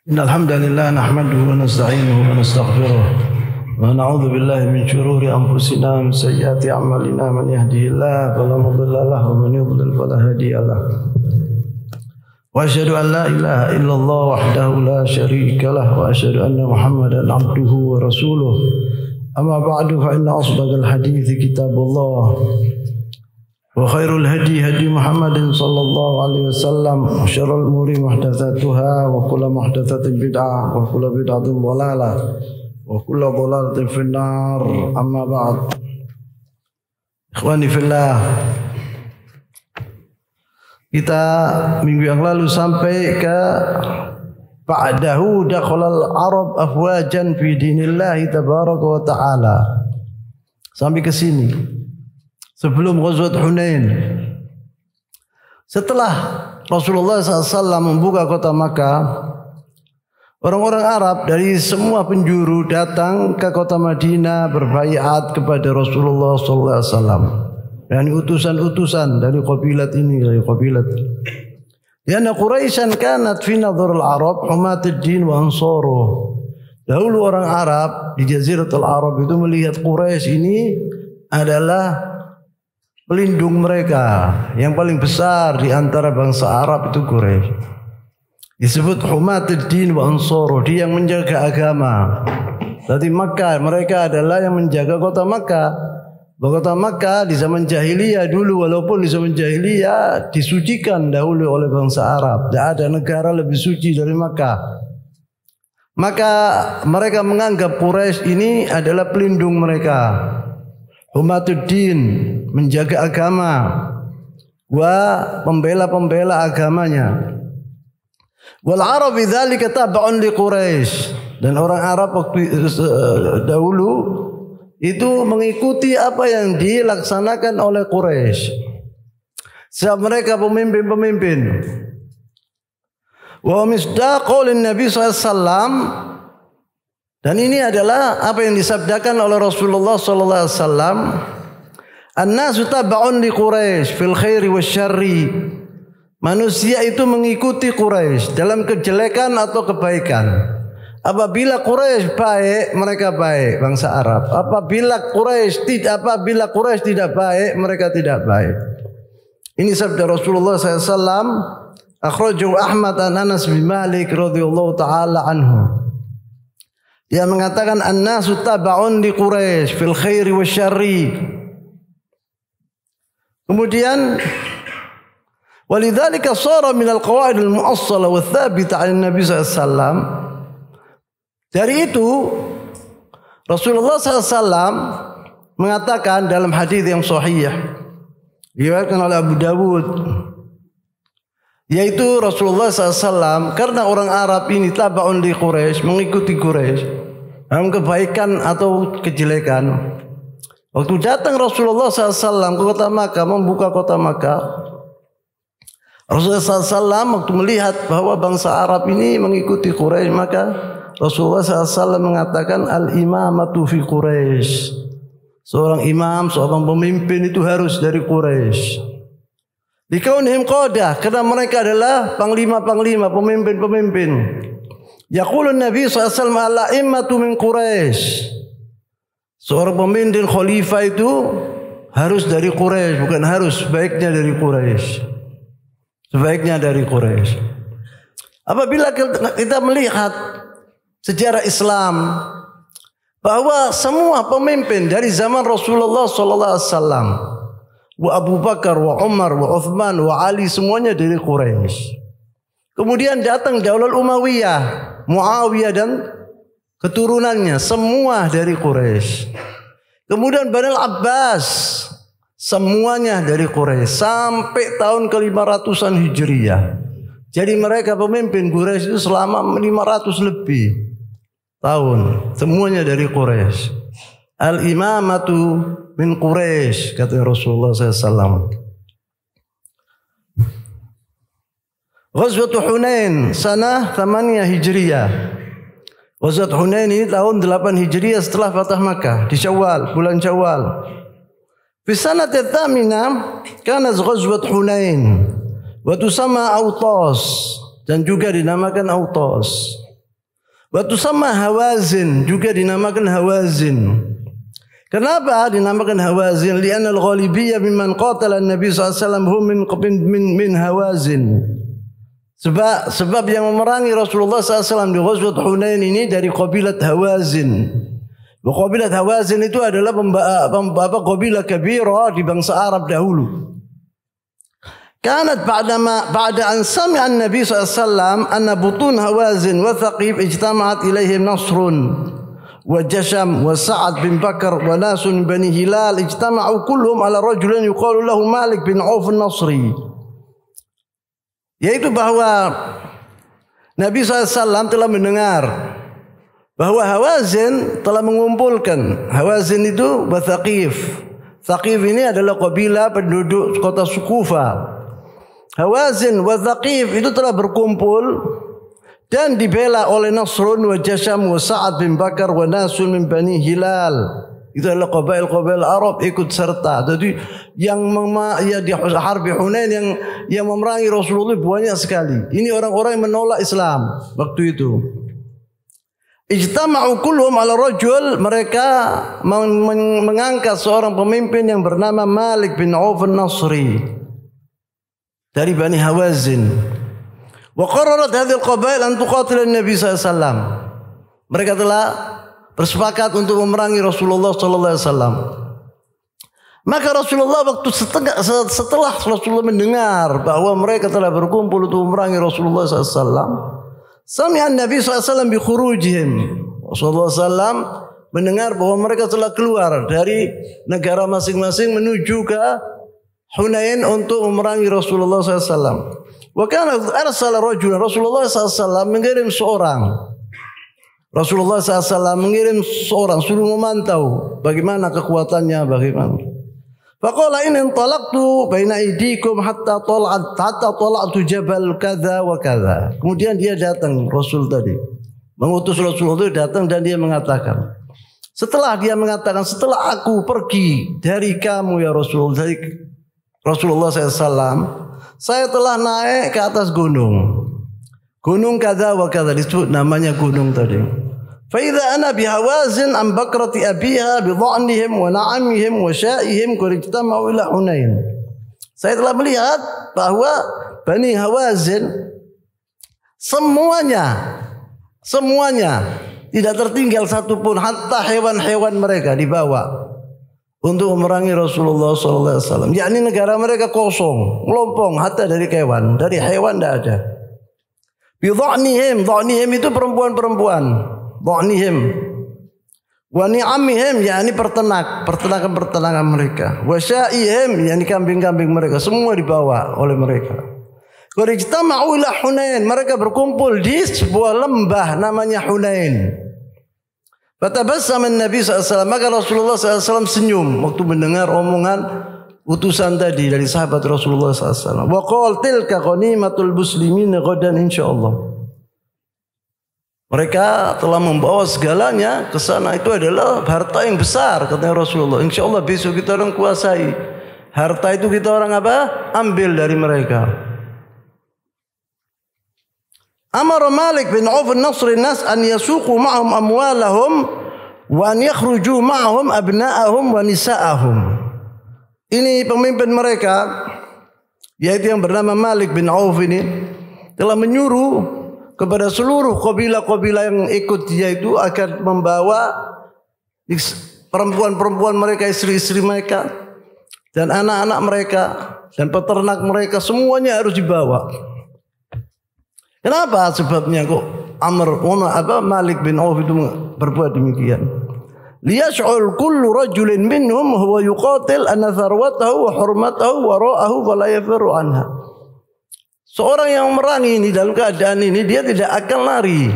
Innal hamdalillah nahmaduhu wa nasta'inuhu wa nastaghfiruh wa na'udzu billahi min shururi anfusina wa min sayyiati a'malina man yahdihillahu fala mudilla lahu wa man yudlil fala hadiya lahu. Wa asyhadu an la ilaha illallah wahdahu la syarika lahu wa asyhadu anna Muhammadan 'abduhu wa rasuluh. Amma ba'du fa inna asdaqal hadiits kitabullah wa khairul hadi hadi Muhammadin sallallahu alaihi wasallam wa syarrul umuri muhdatsatuha wa kullu muhdatsatin bid'ah wa kullu bid'atin dhalalah wa kullu dhalalatin finnar. Amma ba'd. Ikhwani fillah, kita minggu yang lalu sampai ke ba'dahu dakhalal arab afwajan fi dinillahi tabaraka wa ta'ala, sampai ke sini. Sebelum Ghazwat Hunain, setelah Rasulullah SAW membuka kota Makkah, orang-orang Arab dari semua penjuru datang ke kota Madinah berbaiat kepada Rasulullah SAW. Dan utusan-utusan dari kabilat ini, dari kabilat. Karena Quraisyan kanat fi nadhar al-Arab humatid din wa ansaruh. Dahulu orang Arab di Jaziratul Arab itu melihat Quraisy ini adalah pelindung mereka, yang paling besar di antara bangsa Arab itu Quraisy. Disebut humatid din wa ansaruh, dia yang menjaga agama. Berarti Makkah, mereka adalah yang menjaga kota Makkah. Kota Makkah di zaman jahiliyah dulu, walaupun di zaman jahiliyah disucikan dahulu oleh bangsa Arab. Tidak ada negara lebih suci dari Makkah. Maka mereka menganggap Quraisy ini adalah pelindung mereka. Humatuddin, menjaga agama, wa pembela-pembela agamanya. Wal Arab bidzalika tab'un li Quraisy, dan orang Arab waktu dahulu itu mengikuti apa yang dilaksanakan oleh Quraisy. Sebab mereka pemimpin-pemimpin. Wa misdaqul Nabi SAW, dan ini adalah apa yang disabdakan oleh Rasulullah sallallahu alaihi wasallam, "An-nasu tab'un li Quraisy fil khairi wasyarri." Manusia itu mengikuti Quraisy dalam kejelekan atau kebaikan. Apabila Quraisy baik, mereka baik, bangsa Arab. Apabila Quraisy tidak baik, mereka tidak baik. Ini sabda Rasulullah SAW. Akhrajahu Ahmad an Anas bin Malik radhiyallahu taala anhu. Dia mengatakan an-nasu tab'un li Quraisy fil khairi wasyarri. Kemudian walidzalika shara min al-qawaid al-mu'assala wa tsabita 'an Nabi sallallahu alaihi wasallam. Dari itu Rasulullah SAW mengatakan dalam hadis yang sahih diriwayatkan oleh Abu Dawud, yaitu Rasulullah SAW, karena orang Arab ini taba'un li Quraisy, mengikuti Quraisy dalam kebaikan atau kejelekan. Waktu datang Rasulullah SAW ke kota Makkah, membuka kota Makkah, Rasulullah SAW waktu melihat bahwa bangsa Arab ini mengikuti Quraisy, maka Rasulullah SAW mengatakan al-imamatu fi Quraisy. Seorang imam, seorang pemimpin itu harus dari Quraisy. Dikaunihim qadah, karena mereka adalah panglima-panglima, pemimpin-pemimpin. Yaqulun Nabi SAW al-a'immatu min Quraisy. Seorang pemimpin khalifah itu harus dari Quraisy, bukan harus, sebaiknya dari Quraisy. Sebaiknya dari Quraisy. Apabila kita melihat sejarah Islam, bahwa semua pemimpin dari zaman Rasulullah SAW, wa Abu Bakar, wa Umar, wa Uthman, wa Ali, semuanya dari Quraisy. Kemudian datang Daulah Umayyah, Muawiyah dan keturunannya, semua dari Quraisy. Kemudian Bani Abbas, semuanya dari Quraisy, sampai tahun ke-500-an Hijriyah. Jadi mereka pemimpin Quraisy itu selama 500 lebih tahun, semuanya dari Quraisy. Al-imamatu min Quraisy, kata Rasulullah SAW. Ghazwat Hunain sanah 8 Hijriyah. Ghazwat Hunain ini tahun 8 Hijriyah setelah Fatah Makkah, di Syawal, bulan Syawal. Fi sanati tsaminah kanat Ghazwat Hunain wa tusamma Autas, dan juga dinamakan Autas. Wa tusamma Hawazin, juga dinamakan Hawazin. Kenapa dinamakan Hawazin? Li'anna al-ghalibiyya mimman qatala an-nabi sallallahu alaihi wasallam hum min Hawazin. Sebab yang memerangi Rasulullah SAW di Ghazwat Hunain ini dari kabilah Hawazin. Kabilah Hawazin itu adalah kabilah kabira di bangsa Arab dahulu. كانت بعد أن سمع النبي صلى الله عليه وسلم أن بطون هوازن وثقيف اجتمعت إليهم نصر وجشم وسعد بن بكر وناس من بني هلال اجتمعوا كلهم على رجل يقال له مالك بن عوف النصري. Yaitu bahwa Nabi SAW telah mendengar bahwa Hawazin telah mengumpulkan. Hawazin itu Thaqif. Thaqif ini adalah kabilah penduduk kota Sukufa. Hawazin wa Thaqif itu telah berkumpul dan dibela oleh Nasrun wa Jasham wa Sa'ad bin Bakar wa nasun min Bani Hilal. Itu adalah kabilah Arab ikut serta. Jadi yang di Harbi Hunain yang memerangi Rasulullah banyak sekali. Ini orang-orang yang menolak Islam waktu itu. Ijtama'u kulluhum ala rajul, mereka mengangkat seorang pemimpin yang bernama Malik bin Auf an-Nasri dari Bani Hawazin. Wa qararat hadhihi al-qabail an tuqatil an-nabi sallallahu alaihi wasallam. Mereka telah bersepakat untuk memerangi Rasulullah sallallahu alaihi wasallam. Maka Rasulullah waktu setelah Rasulullah mendengar bahwa mereka telah berkumpul untuk memerangi Rasulullah sallallahu alaihi wasallam, sami'a an-nabi sallallahu alaihi wasallam bi khurujihim. Rasulullah sallallahu mendengar bahwa mereka telah keluar dari negara masing-masing menuju ke Hunain untuk memerangi Rasulullah SAW. Wa kana arsala rajulan, Rasulullah SAW mengirim seorang. Rasulullah SAW mengirim seorang suruh memantau bagaimana kekuatannya, bagaimana. Faqala in intalaqtu baina aydikum hatta tala'tu jabal kadza wa kadza. Kemudian dia datang, Rasul tadi mengutus Rasulullah datang dan dia mengatakan, setelah aku pergi dari kamu ya Rasulullah SAW, saya telah naik ke atas gunung. Gunung kadza wa kadza, disebut namanya gunung tadi. Fa idza ana bi Hawazin an bakrati abiha bi dha'nihim wa na'amihim wa sya'ihim qad ijtama'u ila Hunain. Saya telah melihat bahwa Bani Hawazin semuanya tidak tertinggal satupun, hatta hewan-hewan mereka dibawa untuk memerangi Rasulullah SAW. Yakni negara mereka kosong, melompong, hatta dari hewan tidak ada. Bidha'nihim, dha'nihim itu perempuan-perempuan. Dha'nihim. Wa ni'amihim, yakni pertanakan mereka. Wa sya'ihim, yakni kambing-kambing mereka, semua dibawa oleh mereka. Qad ijtama'u ila Hunain, mereka berkumpul di sebuah lembah namanya Hunain. Fatabassama an-nabi SAW, maka Rasulullah SAW senyum waktu mendengar omongan utusan tadi dari sahabat Rasulullah SAW. Wa qala tilka ghanimatul muslimin ghadan insyaallah. Mereka telah membawa segalanya ke sana, itu adalah harta yang besar katanya Rasulullah. Insyaallah besok kita orang kuasai. Harta itu kita orang apa? Ambil dari mereka. Amar Malik bin Auf an-Nasri nas an yasuqu ma'hum amwalahum wa an yakhruju ma'hum abna'ahum wa nisa'ahum. Ini pemimpin mereka, yaitu yang bernama Malik bin Auf ini, telah menyuruh kepada seluruh kabilah-kabilah yang ikut dia itu akan membawa perempuan-perempuan mereka, istri-istri mereka dan anak-anak mereka dan peternak mereka, semuanya harus dibawa. Kenapa sebabnya kok Malik bin Auf itu berbuat demikian? Liyash'ul kullu rajulin minhum huwa yuqatil anna tharwatahu wa hurmatahu wa ra'ahu wa la yafiru anha. Seorang yang memerangi ini dalam keadaan ini dia tidak akan lari.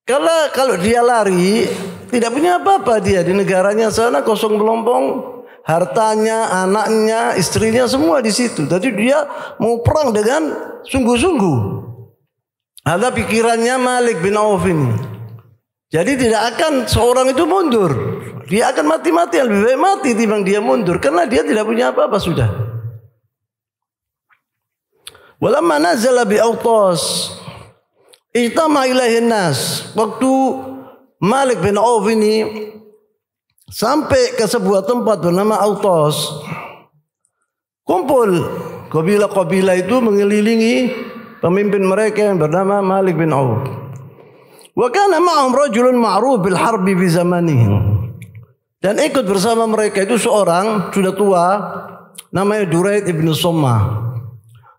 Kalau dia lari tidak punya apa-apa, dia di negaranya sana kosong melompong, hartanya, anaknya, istrinya semua di situ. Jadi dia mau perang dengan sungguh-sungguh. Ada pikirannya Malik bin Auf ini. Jadi tidak akan seorang itu mundur. Dia akan mati-matian, lebih baik mati timbang dia mundur, karena dia tidak punya apa-apa sudah. Walamma nazala bi Autas, Ijtama ilaihin nas. Waktu Malik bin Auf ini sampai ke sebuah tempat bernama Autos, kumpul kabilah-kabilah itu mengelilingi pemimpin mereka yang bernama Malik bin Auf. Wa kana ma'hum rajulun ma'ruf bil harbi fi zamanihi. Dan ikut bersama mereka itu seorang sudah tua namanya Duraid ibn Sammah.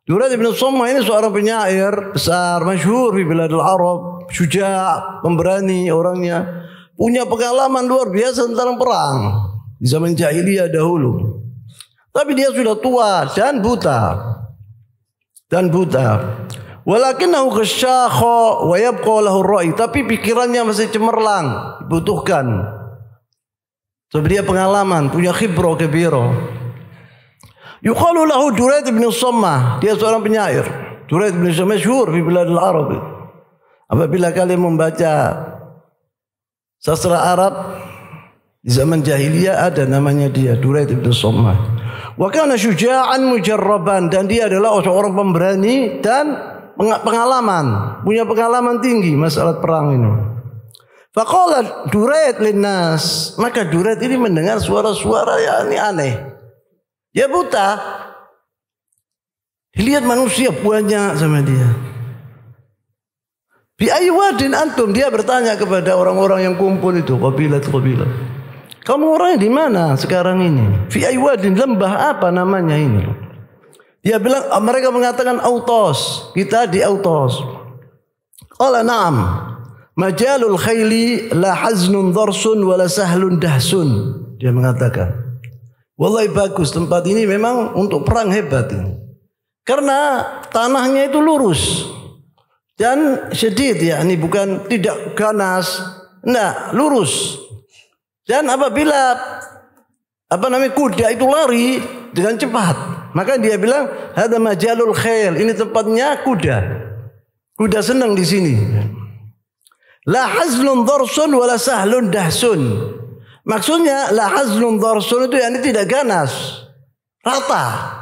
Duraid ibn Sammah ini seorang penyair besar, masyhur di biladul Arab, syuja', pemberani orangnya, punya pengalaman luar biasa tentang perang di zaman jahiliyah dahulu. Tapi dia sudah tua dan buta. Walakinahu khasyakha wa yabqa lahu ar-ra'i, tapi pikirannya masih cemerlang, dibutuhkan. Sebab dia pengalaman, punya khibrah kabira. Yuqalu lahu Duraid bin Sammah, dia seorang penyair. Duraid bin Sammah masyhur di biladul Arab. Apabila kalian membaca sastra Arab di zaman jahiliyah ada namanya dia Duraid bin Sammah. Wa kana syuja'an mujarraban, dan dia adalah seorang pemberani dan pengalaman, punya pengalaman tinggi masalah perang ini. Faqala Duraid linnas, maka Duraid ini mendengar suara-suara yang aneh. Dia buta, dilihat manusia banyak sama dia. Bi ayyi wadin antum, dia bertanya kepada orang-orang yang kumpul itu, kabilah. Kamu orangnya di mana sekarang ini? Fi ayyi wadin, lembah apa namanya ini? Dia bilang, mereka mengatakan Autos, kita di Autos. Qala na'am, majalul khayli la haznun dharsun wala sahlun dahsun. Dia mengatakan, wallahi bagus, tempat ini memang untuk perang hebat ini. Karena tanahnya itu lurus dan syedid, yakni bukan tidak ganas, enggak, lurus. Dan apabila kuda itu lari dengan cepat, maka dia bilang hada majalul khail, ini tempatnya kuda. Kuda senang di sini. La hazlun dharsun wala sahlun dahsun. Maksudnya la hazlun dharsun itu yakni tidak ganas, rata.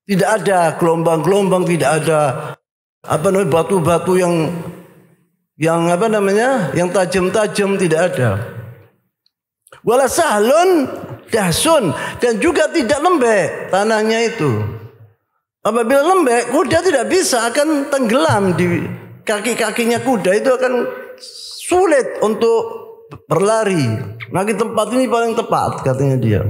Tidak ada gelombang-gelombang, tidak ada batu-batu yang tajam-tajam, tidak ada. Wala sahlun dahsun, dan juga tidak lembek tanahnya itu. Apabila lembek, kuda tidak bisa, akan tenggelam di kaki-kakinya kuda, itu akan sulit untuk berlari. Maka tempat ini paling tepat, katanya dia.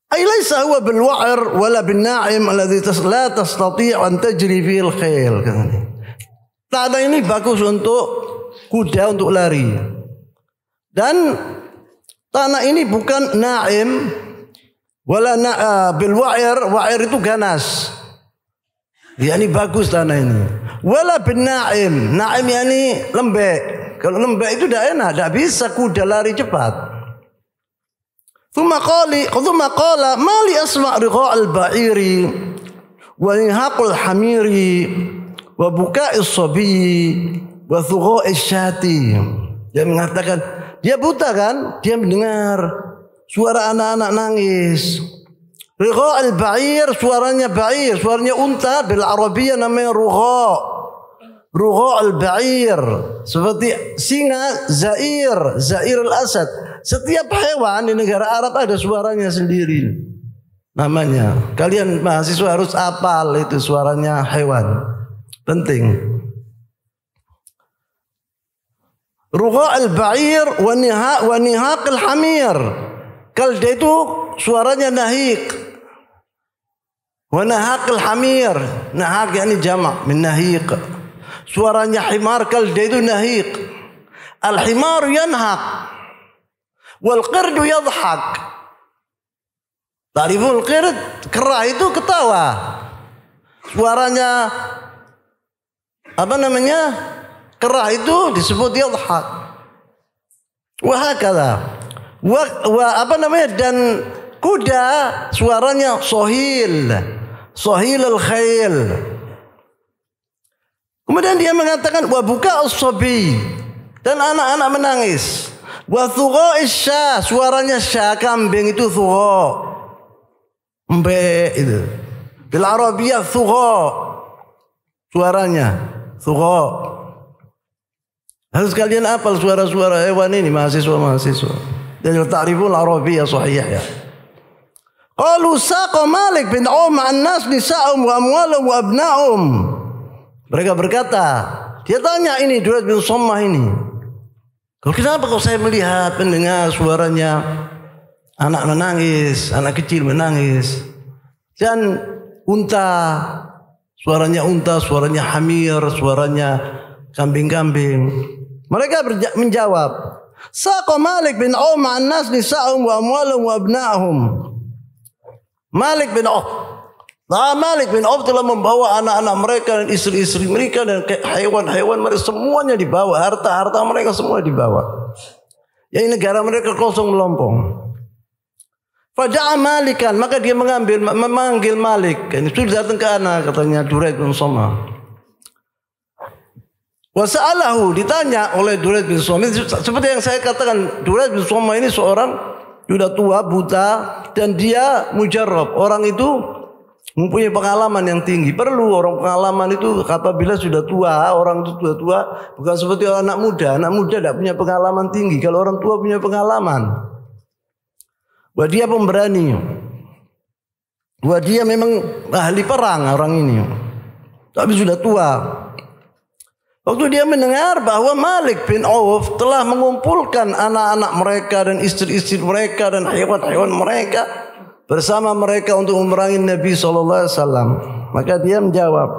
Alaysa huwa bil wa'ir wala bin na'im alladhi la tastati' an tajri fihi al khayl. Tanah ini bagus untuk kuda untuk lari. Dan tanah ini bukan na'im wala bil wa'ir itu ganas. Yani bagus tanah ini. Wala bin na'im, na'im yani lembek. Kalau lembek itu tidak enak, tidak bisa kuda lari cepat. Thumma qala ma li asma' riqa' al-ba'iri wa inhaqul hamiri wa buka'is sabiyyi wa thugha'is syati. Dia mengatakan, dia buta kan, dia mendengar suara anak-anak nangis. Riqa' al-ba'ir, suaranya ba'ir, suaranya unta, bil Arabiyah namanya rugha'. Rugha' al-ba'ir, seperti singa, zair al-asad. Setiap hewan di negara Arab ada suaranya sendiri namanya. Kalian mahasiswa harus hafal itu suaranya hewan, penting. Rugha' al-ba'ir wa nihaq al-hamir. Kalda itu suaranya nahik. Wa nahaq al-hamir, nahaq yani jama' min nahiq. Suaranya himar, kalda itu nahik. Al-himar yanhaq wal qirdu yadhhak. Tariful qird, kera itu ketawa. Suaranya kera itu disebut yadhhak. Wa hakadha. Dan kuda suaranya sohil al-khail. Kemudian dia mengatakan wa buka as-sabi, dan anak-anak menangis. Wa thugha'is syah, suaranya syah, kambing itu thugha'. Mbe itu. Bil Arabiyah thugha' suaranya. Thuqa. Harus kalian hafal suara-suara hewan ini, mahasiswa. Dan ta'riful Arabiyyah sahih ya. Qalu saqa Malik bin ma'an nas nisa'um wa amwalum wa abna'um. Mereka berkata, dia tanya ini Duraid bin Shammah ini. Kenapa kok saya melihat mendengar suaranya anak menangis, anak kecil menangis. Dan suaranya hamir, suaranya kambing-kambing. Mereka menjawab, saqa Malik bin ma'an nas nisa'um wa amwalum wa abna'hum. Malik bin Auf telah membawa anak-anak mereka dan istri-istri mereka dan hewan-hewan mereka semuanya dibawa, harta-harta mereka semua dibawa. Yang negara mereka kosong melompong. Faja'a Malikan, maka dia memanggil Malik. Ini sudah datang ke anak, katanya Duraid bin Shammah. Wasa'alahu, ditanya oleh Duraid bin Shammah. Seperti yang saya katakan, Duraid bin Shammah ini seorang sudah tua, buta, dan dia mujarrab. Orang itu mempunyai pengalaman yang tinggi. Perlu orang pengalaman itu apabila sudah tua, orang itu sudah tua, bukan seperti anak muda. Anak muda tidak punya pengalaman tinggi. Kalau orang tua punya pengalaman. Wah, dia pemberani. Wah, dia memang ahli perang orang ini. Tapi sudah tua. Waktu dia mendengar bahwa Malik bin Auf telah mengumpulkan anak-anak mereka dan istri-istri mereka dan hewan-hewan mereka bersama mereka untuk memerangi Nabi SAW, maka dia menjawab,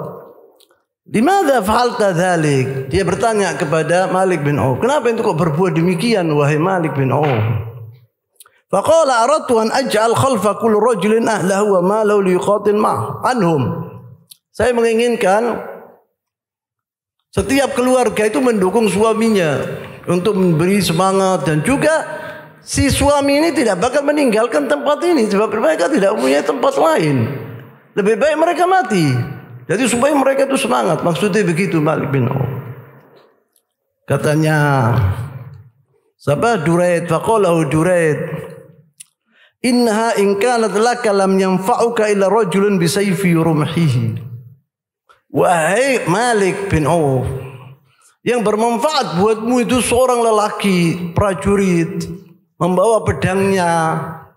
"Limadza fa'alta dzalik?" Dia bertanya kepada Malik bin Auf, "Kenapa itu kok berbuat demikian wahai Malik bin Auf?" Faqala aradtu an aj'al khalfa kulli rajulin ahlahu wa malahu liyuqatil anhum. Saya menginginkan setiap keluarga itu mendukung suaminya untuk memberi semangat, dan juga si suami ini tidak bakal meninggalkan tempat ini sebab mereka tidak punya tempat lain. Lebih baik mereka mati. Jadi supaya mereka itu semangat. Maksudnya begitu Malik bin Auf. Katanya Sabah Duraid, faqalahu Duraid, "Innaha in kanat laka lam yanfa'uka illa rajulun bi sayfi rumhihi." Wahai Malik bin Auf, yang bermanfaat buatmu itu seorang lelaki prajurit membawa pedangnya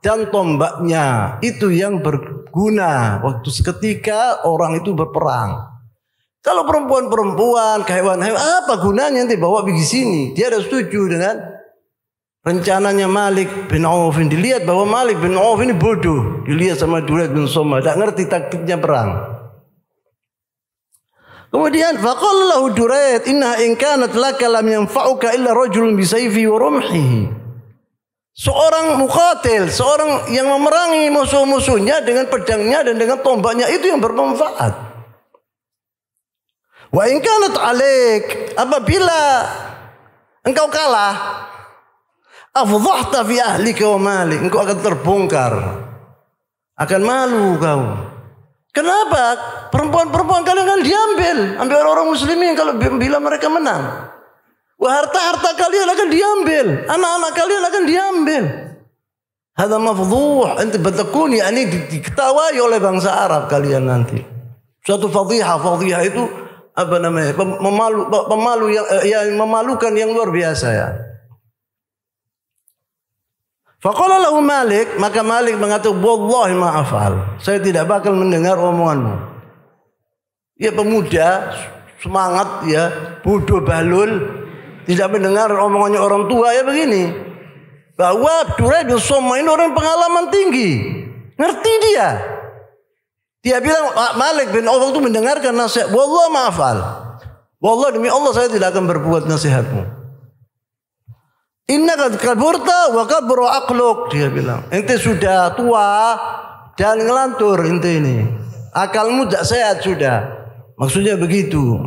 dan tombaknya, itu yang berguna waktu seketika orang itu berperang. Kalau perempuan-perempuan, hewan-hewan, apa gunanya nanti bawa pergi sini? Dia ada setuju dengan rencananya Malik bin Auf. Dilihat bahwa Malik bin Auf ini bodoh, dilihat sama Duraid bin Shammah, tidak ngerti taktiknya perang. Kemudian faqala lahu Duraid, "Inna in kanat laka lam yanfa'uka illa rajulun bi sayfi wa rumhihi." Seorang muqatil, seorang yang memerangi musuh-musuhnya dengan pedangnya dan dengan tombaknya, itu yang bermanfaat. Wa in kanat 'alaik, apabila engkau kalah, afdhahta fi ahlika wa malik, engkau akan terbongkar, akan malu kau. Kenapa? Perempuan-perempuan kalian kan ambil orang-orang muslimin kalau bila mereka menang. Wah, harta-harta kalian akan diambil, anak-anak kalian akan diambil. Hadza mafdhuh, anta batakun, yakni diketawai oleh bangsa Arab kalian nanti. Suatu fadhihah itu apa namanya? Pemalu yang memalukan yang luar biasa ya. Faqala lahu Malik, maka Malik mengatakan, "Wallahi ma af'al." Saya tidak bakal mendengar omonganmu. Ya pemuda, semangat ya, bodoh balul, tidak mendengar omongannya orang tua ya begini. Bahwa Duraid bin Shammah ini orang pengalaman tinggi. Ngerti dia. Dia bilang Malik bin Auf itu mendengarkan nasihat, "Wallahi ma af'al." Wallahi demi Allah saya tidak akan berbuat nasihatmu. Innaka kaburta wa kabru aqluk, dia bilang. Ente sudah tua dan ngelantur ente ini. Akalmu tak sehat sudah. Maksudnya begitu.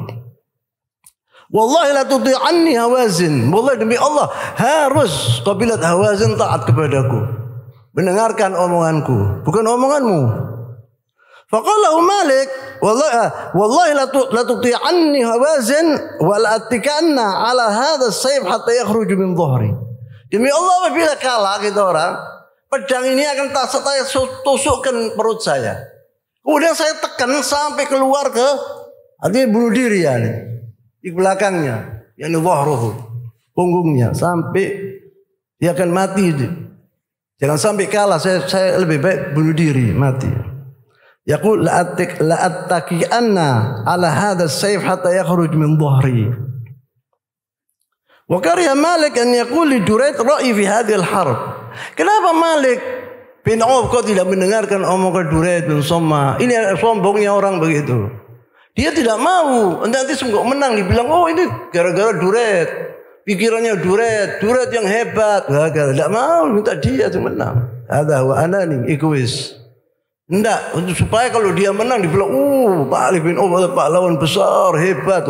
Wallahi la tuti'anni Hawazin. Wallahi demi Allah harus kabilat Hawazin taat kepadaku. Mendengarkan omonganku, bukan omonganmu. Faqala Malik, wallahi la tuti'anni Hawazin wa la attikanna ala hadha as-sayf hatta yakhruju min dhuhri. Demi Allah apabila kalah kita orang, pedang ini akan saya tusukkan perut saya. Kemudian saya tekan sampai keluar ke, artinya bunuh diri ya. di belakangnya, yakni dhahruhu, punggungnya, sampai dia akan mati. Jangan sampai kalah, saya lebih baik bunuh diri, mati. Yaqul la'attaqi'anna ala hadha as-sayf hatta yakhruj min dhahri. Wa kariha Malik an yaqul li Durayd ra'yi fi hadhihi al-harb. Kenapa Malik bin Auf kau tidak mendengarkan omongan Durayd bin Somma? Ini sombongnya orang begitu. Dia tidak mau, nanti sungguh menang dibilang, oh ini gara-gara Durayd. Pikirannya Durayd yang hebat. Tidak mau, minta dia yang menang. Ada wa anani, egois. Enggak, supaya kalau dia menang dibilang, Malik bin Auf adalah pahlawan besar, hebat.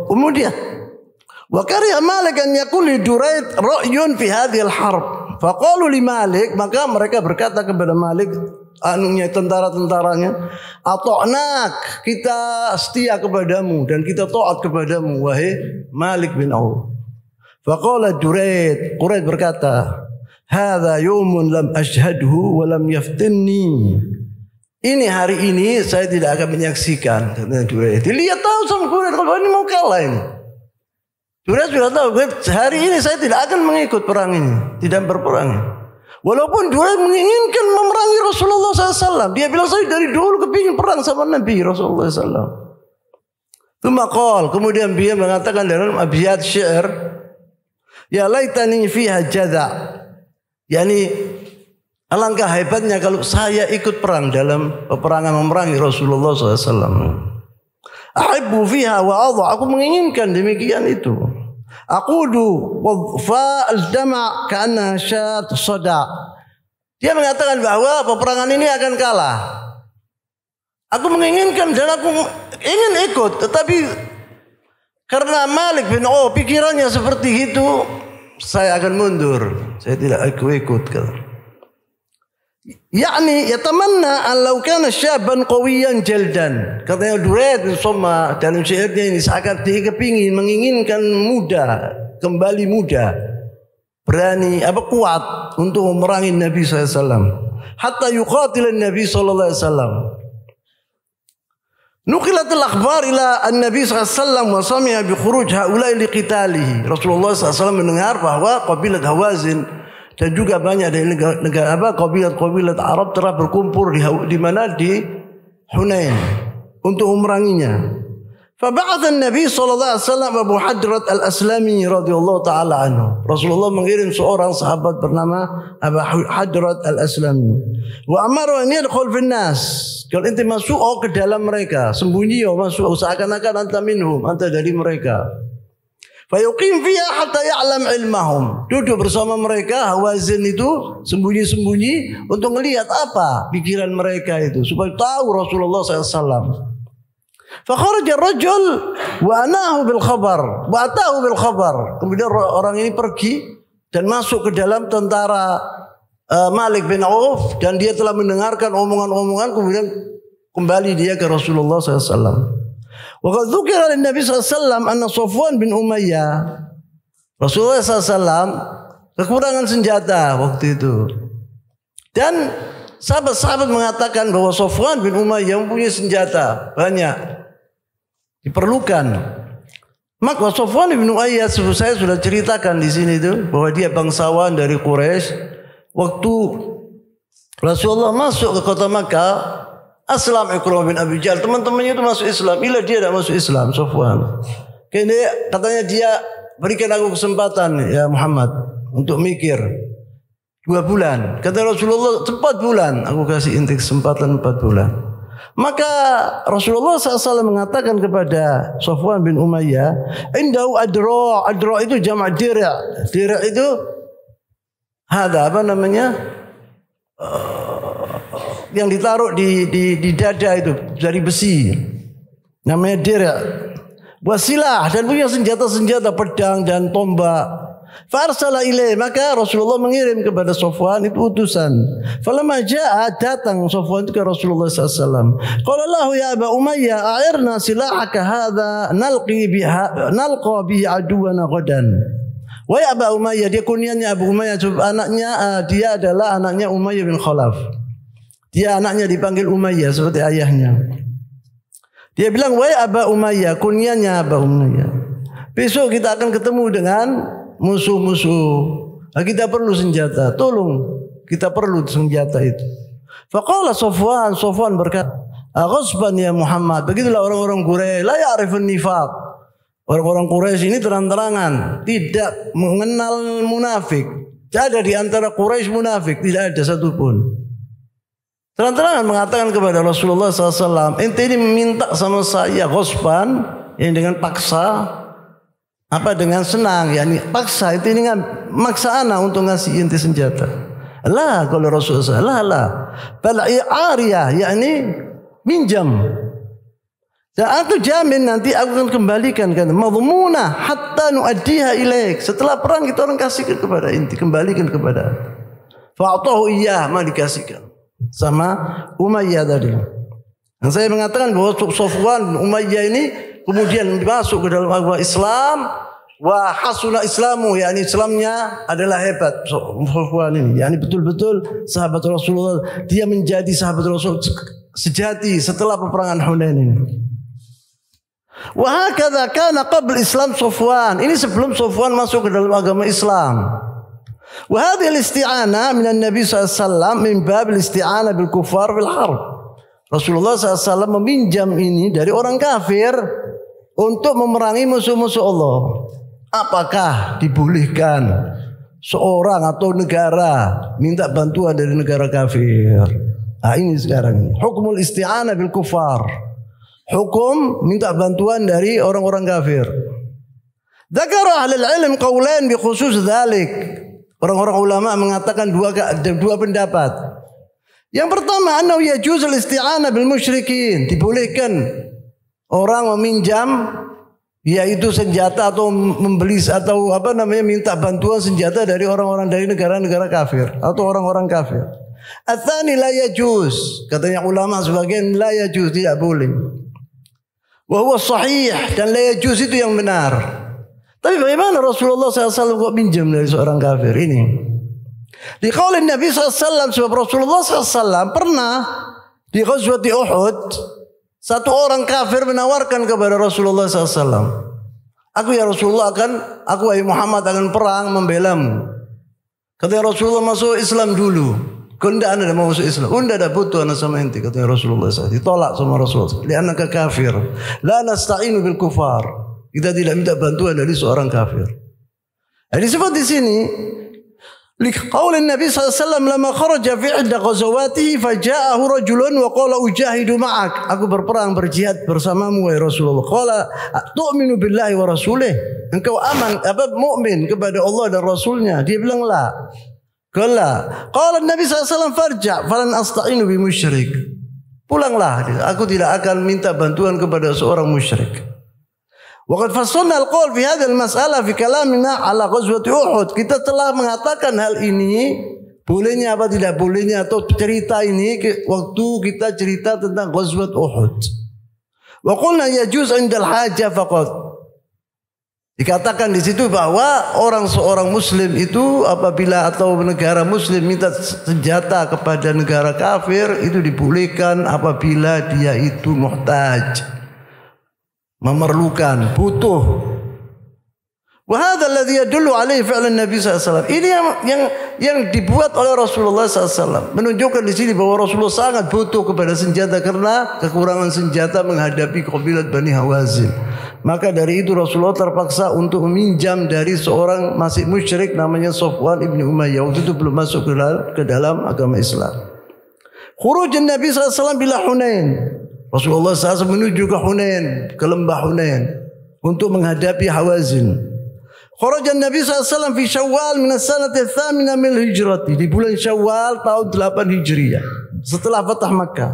Kemudian wa kariha Malik an yaqul li Durayd ra'yun fi hadhihi al-harb. Faqalu li Malik, maka mereka berkata kepada Malik, tentara-tentaranya, ata'nak, kita setia kepadamu dan kita taat kepadamu wahai Malik bin Auf. Faqala Durayd berkata, hadza yawmun lam ashhadhu wa lam yaftinni. Ini hari ini saya tidak akan menyaksikan, kata Durayd. Dilihat tahu sama Durayd kalau ini mau kalah ini. Durayd sudah tahu, hari ini saya tidak akan mengikut perang ini, tidak berperang. Walaupun Durayd menginginkan memerangi Rasulullah SAW, dia bilang saya dari dulu kepingin perang sama Nabi Rasulullah SAW. Kemudian dia mengatakan dalam abiyat syair, ya laitani fiha jadha, yakni alangkah hebatnya kalau saya ikut perang dalam peperangan memerangi Rasulullah SAW. Ahibbu fiha wa adha, aku menginginkan demikian itu. Aqudu fa al-jama' ka'anna syat sada. Dia mengatakan bahwa peperangan ini akan kalah. Aku menginginkan dan aku ingin ikut, tetapi karena Malik bin Auf pikirannya seperti itu, saya akan mundur. Saya tidak ikut. Yakni yatamanna an law kana syaban qawiyan jaldan. Katanya Durayd bin Somma dalam syairnya ini seakan dia kepingin menginginkan kembali muda, berani kuat untuk memerangi Nabi SAW. Hatta yuqatil Nabi SAW. Nuqilatul akhbar ila an-Nabi SAW wa sami'a bi khuruj haula'i liqitalihi. Rasulullah SAW mendengar bahwa qabilat Hawazin dan juga banyak dari negara kabilat Arab telah berkumpul di mana di Hunain untuk memeranginya. Faba'atha an-Nabi sallallahu alaihi wasallam Abu Hadrat al-Aslami radhiyallahu taala anhu. Rasulullah mengirim seorang sahabat bernama Abu Hadrat al-Aslami. Wa amara an yadkhul fi nas. Kalau ente masuk ke dalam mereka, sembunyi masuk, seakan-akan anta minhum, anta dari mereka. Fayuqim fiha hatta ya'lam ilmahum. Duduk bersama mereka, Hawazin itu sembunyi-sembunyi untuk melihat apa pikiran mereka itu, supaya tahu Rasulullah SAW. Fakharaja ar-rajul wa anahu bil khabar, wa atahu bil khabar. Kemudian orang ini pergi dan masuk ke dalam tentara Malik bin Auf, dan dia telah mendengarkan omongan-omongan, kemudian kembali dia ke Rasulullah SAW. Wa qad dzukira lin-Nabi sallallahu alaihi wasallam anna Safwan bin Umayyah, Rasulullah SAW kekurangan senjata waktu itu. Dan sahabat-sahabat mengatakan bahwa Safwan bin Umayyah mempunyai senjata banyak, diperlukan. Maka Safwan bin Umayyah, saya sudah ceritakan di sini itu bahwa dia bangsawan dari Quraisy. Waktu Rasulullah masuk ke kota Makkah, Aslam Ikram bin Abi Jahal, teman-temannya itu masuk Islam. Ila dia tidak masuk Islam, Safwan. Katanya dia, berikan aku kesempatan ya Muhammad untuk mikir 2 bulan. Kata Rasulullah 4 bulan, aku kasih inti kesempatan 4 bulan. Maka Rasulullah SAW mengatakan kepada Safwan bin Umayyah, indahu adra itu jama' dira'. Dira' itu yang ditaruh di dada itu dari besi, namanya dira'. Wasilah, dan punya senjata-senjata pedang dan tombak. Farsala ilaih, maka Rasulullah mengirim kepada Safwan itu utusan. Falamma jaa, datang Safwan itu ke Rasulullah SAW. Qala lahu ya Aba Umayyah, a'irna silahaka hadha nalqa bihi aduwana ghadan. Wahai Aba Umayyah, dia kunyanya Abu Umayyah, anaknya dia adalah anaknya Umayyah bin Khalaf. Dia anaknya dipanggil Umayyah seperti ayahnya. Dia bilang, wahai Aba Umayyah, kunyanya Aba Umayyah, besok kita akan ketemu dengan musuh-musuh. Nah, kita perlu senjata, tolong kita perlu senjata itu. Faqala Safwan berkata, aghasban ya Muhammad. Begitulah orang-orang Quraisy, la ya'rifun nifaq. Orang-orang Quraisy ini terang-terangan tidak mengenal munafik. Tidak ada di antara Quraisy munafik, tidak ada satupun. Terang-terangan mengatakan kepada Rasulullah SAW, ente ini meminta sama saya ghasban, yang dengan paksa, apa dengan senang, yakni paksa, itu ini kan maksa ana untuk ngasih ente senjata. Lah kalau Rasulullah lah bal i'ariyah, yakni minjam. Dan aku jamin nanti aku akan kembalikan kan madhmunah hatta nuaddiha ilaik. Setelah perang kita orang kasihkan kepada inti, kembalikan kepada. Fa'atahu iyyah, ma dikasihkan sama Umayyah tadi. Dan saya mengatakan bahwa Safwan Umayyah ini kemudian masuk ke dalam agama Islam, wa hasuna islamu, yakni Islamnya adalah hebat. Safwan ini yakni betul-betul sahabat Rasulullah, dia menjadi sahabat Rasul sejati setelah peperangan Hunain ini. Wa hakadha kana qabl Islam Safwan. Ini sebelum Safwan masuk ke dalam agama Islam. Wa hadhihi al-isti'anah min an-nabi sallallahu alaihi wasallam min bab al-isti'anah bil kuffar fil harb. Rasulullah SAW meminjam ini dari orang kafir untuk memerangi musuh-musuh Allah. Apakah dibolehkan seorang atau negara minta bantuan dari negara kafir? Nah, ini sekarang hukumul isti'anah bil kuffar. Hukum minta bantuan dari orang-orang kafir. Dzakara ahlul ilm qaulain bi khusus dzalik. Orang-orang ulama mengatakan dua pendapat. Yang pertama, annahu yajuzul isti'anah bil musyrikin, dibolehkan orang meminjam yaitu senjata atau membeli atau apa namanya minta bantuan senjata dari orang-orang dari negara-negara kafir atau orang-orang kafir. Atsani la yajuz, katanya ulama sebagian la yajuz, tidak boleh. Wa huwa sahih, dan la yajuz itu yang benar. Tapi bagaimana Rasulullah SAW kok pinjam dari seorang kafir ini? Di qaulin Nabi SAW, sebab Rasulullah SAW pernah di ghazwati Uhud, satu orang kafir menawarkan kepada Rasulullah SAW, aku ya Rasulullah aku wahai Muhammad akan perang membelamu. Kata Rasulullah, masuk Islam dulu. Kau tidak ada mau masuk Islam. Kau tidak ada butuh anak sama ente, kata Rasulullah SAW. Ditolak sama Rasulullah. Li'annaka kafir. La nasta'inu bil kufar. Kita tidak minta bantuan dari seorang kafir. Jadi disebut di sini, liqaulin Nabi SAW lama kharaja fi ihda ghazawatihi faja'ahu rajulun wa qala ujahidu ma'ak. Aku berperang berjihad bersamamu wahai Rasulullah. Qala tu'minu billahi wa rasulih. Engkau mukmin kepada Allah dan Rasulnya. Dia bilang la. Qala Nabi SAW farja' falan asta'inu bi musyrik. Pulanglah, aku tidak akan minta bantuan kepada seorang musyrik. Waqad fassalna al-qaul fi hadhihi al-mas'alah fi kalamina ala ghazwati Uhud. Kita telah mengatakan hal ini bolehnya apa tidak bolehnya atau cerita ini waktu kita cerita tentang ghazwat Uhud. Wa qulna yajuz 'inda al-hajah faqat. Dikatakan di situ bahwa seorang muslim itu apabila atau negara muslim minta senjata kepada negara kafir itu dibolehkan apabila dia itu muhtaj, memerlukan, butuh. Wa hadha alladhi yadullu alaihi fi'lan Nabi sallallahu alaihi wasallam. Ini yang dibuat oleh Rasulullah SAW, menunjukkan di sini bahwa Rasulullah sangat butuh kepada senjata karena kekurangan senjata menghadapi kabilah Bani Hawazin. Maka dari itu Rasulullah terpaksa untuk meminjam dari seorang masih musyrik namanya Safwan ibn Umayyah. Waktu itu belum masuk ke dalam agama Islam. Khurujan Nabi SAW bila Hunain. Rasulullah SAW menuju ke Hunain, ke lembah Hunain untuk menghadapi Hawazin. Kharajan Nabi SAW fi Syawal min as-sanati ats-tsaminah min hijrati. Di bulan Syawal tahun 8 Hijriah. Setelah Fatah Makkah.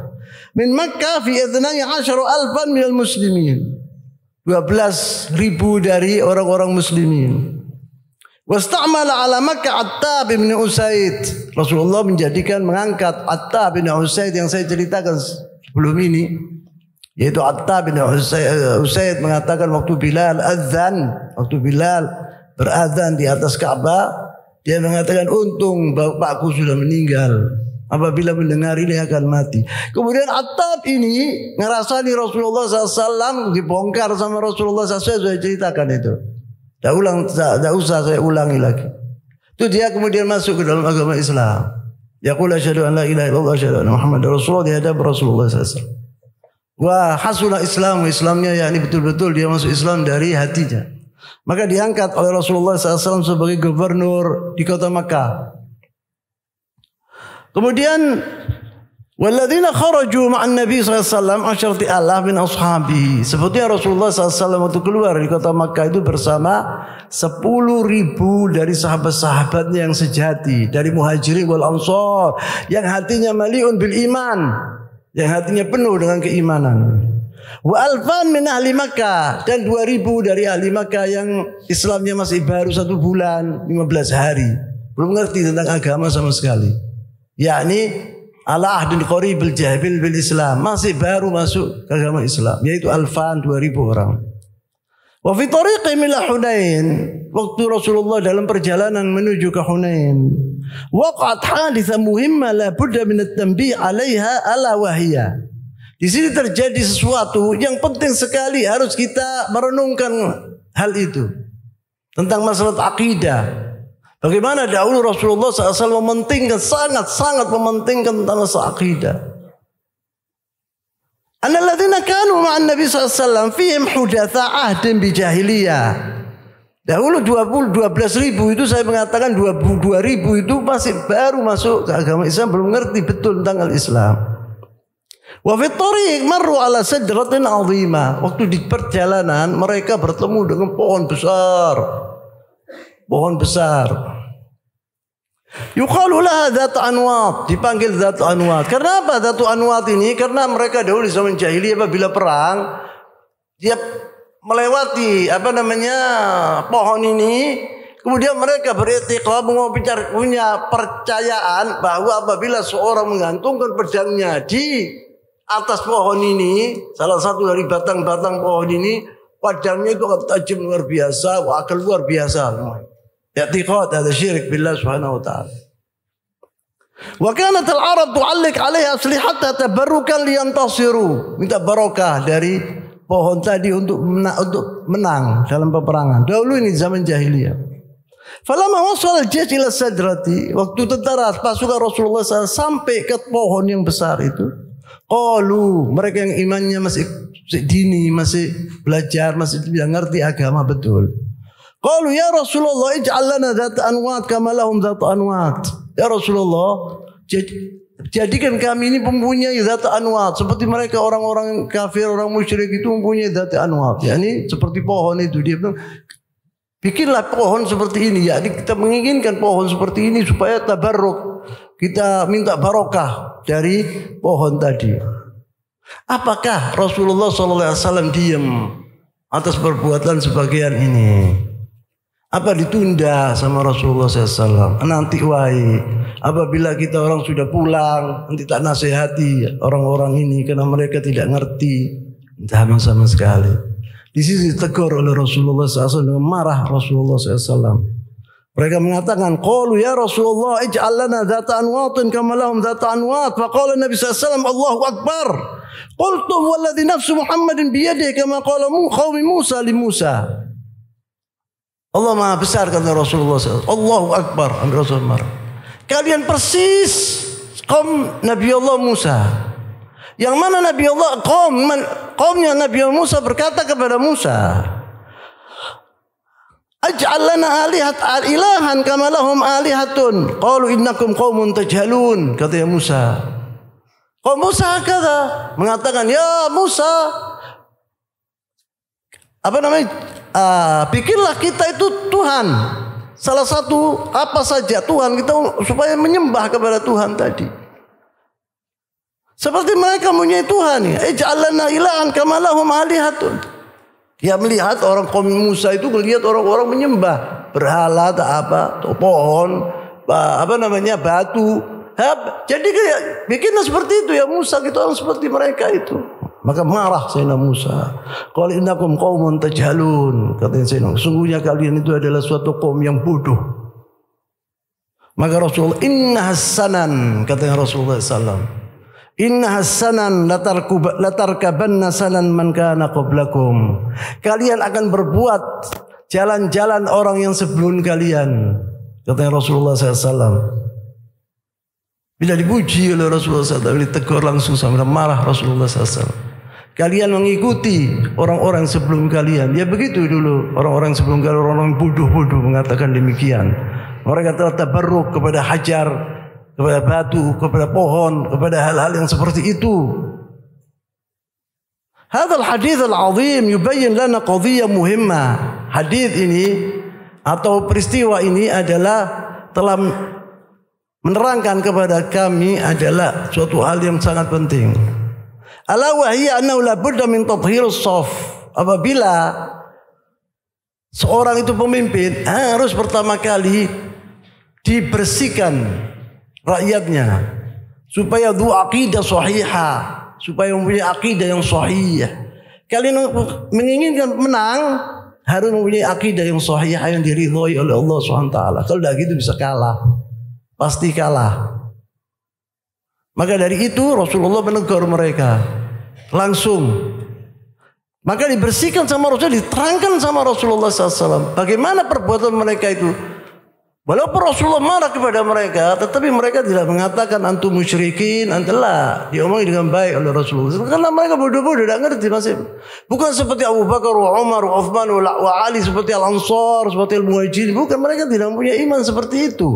Min Makkah fi 12,000 minal muslimin. 12.000 dari orang-orang muslimin. Wasta'mala ala Makkah Attab bin Usaid. Rasulullah mengangkat Attab bin Usaid yang saya ceritakan sebelum ini, yaitu Attab bin Usaid mengatakan waktu Bilal berazan di atas Ka'bah, dia mengatakan untung bapakku sudah meninggal. Apabila mendengar ini akan mati. Kemudian Attab ini ngerasani Rasulullah SAW, dibongkar sama Rasulullah SAW, saya ceritakan itu. Tidak usah saya ulangi lagi. Itu dia kemudian masuk ke dalam agama Islam. Yaqul asyhadu an la ilaha illallah asyhadu anna Muhammadar Rasulullah di hadapan Rasulullah SAW. Wah, hasuna Islamnya yakni betul-betul dia masuk Islam dari hatinya. Maka diangkat oleh Rasulullah SAW sebagai gubernur di kota Makkah. Kemudian walladzina kharaju ma'an Nabi SAW asyarati alaf min ashabihi. Sepertinya Rasulullah SAW waktu keluar di kota Makkah itu bersama 10.000 dari sahabat-sahabatnya yang sejati, dari muhajirin wal ansar, yang hatinya maliun bil iman, yang hatinya penuh dengan keimanan. Wa alfan min ahli Makkah, dan 2.000 dari ahli Makkah yang Islamnya masih baru 1 bulan 15 hari, belum ngerti tentang agama sama sekali. Yakni ala ahdin qaribil jahil bil Islam, masih baru masuk ke agama Islam, yaitu alfan 2.000 orang. Wa fi tariqi ila Hunain, waktu Rasulullah dalam perjalanan menuju ke Hunain, waqa'at haditsah muhimmah la budda min at-tanbih 'alaiha ala wahiyya. Di sini terjadi sesuatu yang penting sekali harus kita merenungkan hal itu, tentang masalah akidah. Bagaimana dahulu Rasulullah SAW mementingkan, sangat mementingkan tentang masalah akidah. Annalladzina kanu ma'an Nabi SAW fihim hudatsa ahdin bijahiliyah. Dahulu 12.000 itu saya mengatakan 22.000 itu masih baru masuk ke agama Islam, belum ngerti betul tentang al-Islam. Wa fi tariq marru ala sadratin 'azimah. Waktu di perjalanan mereka bertemu dengan pohon besar. Pohon besar. Yuqalu laha dzatu anwat, dipanggil dzatu anwat. Karena apa dzatu anwat ini? Karena mereka dahulu di zaman jahiliyah apabila perang, dia melewati pohon ini, kemudian mereka beriktikad, punya percayaan bahwa apabila seorang menggantungkan pedangnya di atas pohon ini, salah satu dari batang-batang pohon ini, padangnya itu akan tajam luar biasa, akan luar biasa. I'tiqad ada syirik billah subhanahu wa ta'ala. Wa kanat al-arab tu'alliq 'alaiha aslihatha tabarrukan liyantasiru, minta barokah dari pohon tadi untuk menang dalam peperangan. Dahulu ini zaman jahiliyah. Falamma wasala al-jaysh ila sadrati, waktu tentara pasukan Rasulullah SAW sampai ke pohon yang besar itu, qalu, mereka yang imannya masih dini, masih belajar, masih tidak ngerti agama betul. Qalu ya Rasulullah ij'al lana dzata anwat kama lahum dzatu anwat. Ya Rasulullah, jadikan kami ini mempunyai dzata anwat seperti mereka orang-orang kafir, orang musyrik itu mempunyai dzata anwat. Yani seperti pohon itu, dia bilang bikinlah pohon seperti ini. Yani kita menginginkan pohon seperti ini supaya tabarruk, kita minta barokah dari pohon tadi. Apakah Rasulullah SAW diam atas perbuatan sebagian ini? Apa ditunda sama Rasulullah SAW? Nanti wae, apabila kita orang sudah pulang, nanti tak nasihati orang-orang ini karena mereka tidak ngerti sama sekali. Di sini ditegur oleh Rasulullah SAW dengan marah Rasulullah SAW. Mereka mengatakan, qalu ya Rasulullah ij'al lana dzata anwatin kama lahum dzata anwat. Faqala Nabi SAW, Allahu Akbar. Qultum walladhi nafsu Muhammadin biyadihi kama qala qaumi Musa li Musa. Allah Maha besar kata Rasulullah SAW. Allahu Akbar. Rasulullah. Kalian persis kaum Nabi Allah Musa. Yang mana Nabi Allah kaumnya Nabi Allah Musa berkata kepada Musa, aj'al lana ilahan kama lahum alihatun. Qalu innakum qaumun tajhalun. Kata ya Musa. Kaum Musa kata mengatakan, ya Musa, pikirlah kita itu Tuhan, salah satu apa saja Tuhan kita supaya menyembah kepada Tuhan tadi. Seperti mereka punya Tuhan ya. Ij'al lana ilahan kama lahum alihatun. Dia melihat orang kaum Musa itu melihat orang-orang menyembah berhala atau pohon, batu. Jadi kayak bikinlah seperti itu ya Musa, kita orang seperti mereka itu. Maka marah Sayyidina Musa. Qala innakum qaumun tajhalun. Katanya Sayyidina, sungguhnya kalian itu adalah suatu kaum yang bodoh. Maka Rasulullah, inna hasanan, katanya Rasulullah SAW, inna hasanan latarkabanna sanan man kana qablakum. Kalian akan berbuat jalan-jalan orang yang sebelum kalian, katanya Rasulullah SAW. Bila dipuji oleh Rasulullah SAW, ditegur langsung sampai marah Rasulullah SAW. Kalian mengikuti orang-orang sebelum kalian. Ya begitu dulu orang-orang sebelum kalian, orang-orang bodoh-bodoh mengatakan demikian. Mereka telah tabarruk kepada hajar, kepada batu, kepada pohon, kepada hal-hal yang seperti itu. Hadzal hadits al-'azim yubayyin lana qadhiyyah muhimmah. Hadis ini atau peristiwa ini adalah telah menerangkan kepada kami adalah suatu hal yang sangat penting. Ala wa hiya annahu la budda min tathhirus shaf. Apabila seorang itu pemimpin, harus pertama kali dibersihkan rakyatnya supaya du aqidah sahihah, supaya mempunyai akidah yang sahih. Kalian menginginkan menang, harus mempunyai akidah yang sahih yang diridhoi oleh Allah SWT. Kalau tidak gitu bisa kalah, pasti kalah. Maka dari itu Rasulullah menegur mereka langsung. Maka dibersihkan sama Rasulullah, diterangkan sama Rasulullah SAW bagaimana perbuatan mereka itu. Walaupun Rasulullah marah kepada mereka, tetapi mereka tidak mengatakan antum musyrikin, antelah. Diomongi dengan baik oleh Rasulullah. Karena mereka bodoh-bodoh, tidak ngerti masih. Bukan seperti Abu Bakar, wa Umar, wa Uthman, wa Ali, seperti Al-Ansar, seperti Al-Muhajirin. Bukan, mereka tidak punya iman seperti itu.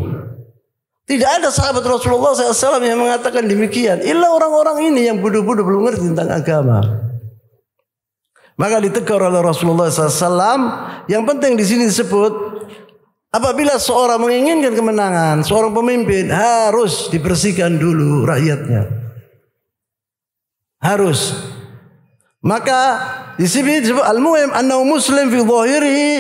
Tidak ada sahabat Rasulullah SAW yang mengatakan demikian. Illa orang-orang ini yang bodoh-bodoh belum ngerti tentang agama. Maka ditegur oleh Rasulullah SAW. Yang penting di sini disebut, apabila seorang menginginkan kemenangan, seorang pemimpin harus dibersihkan dulu rakyatnya. Harus. Maka di sini disebut al-muhim annahu muslim fi dhahirihi.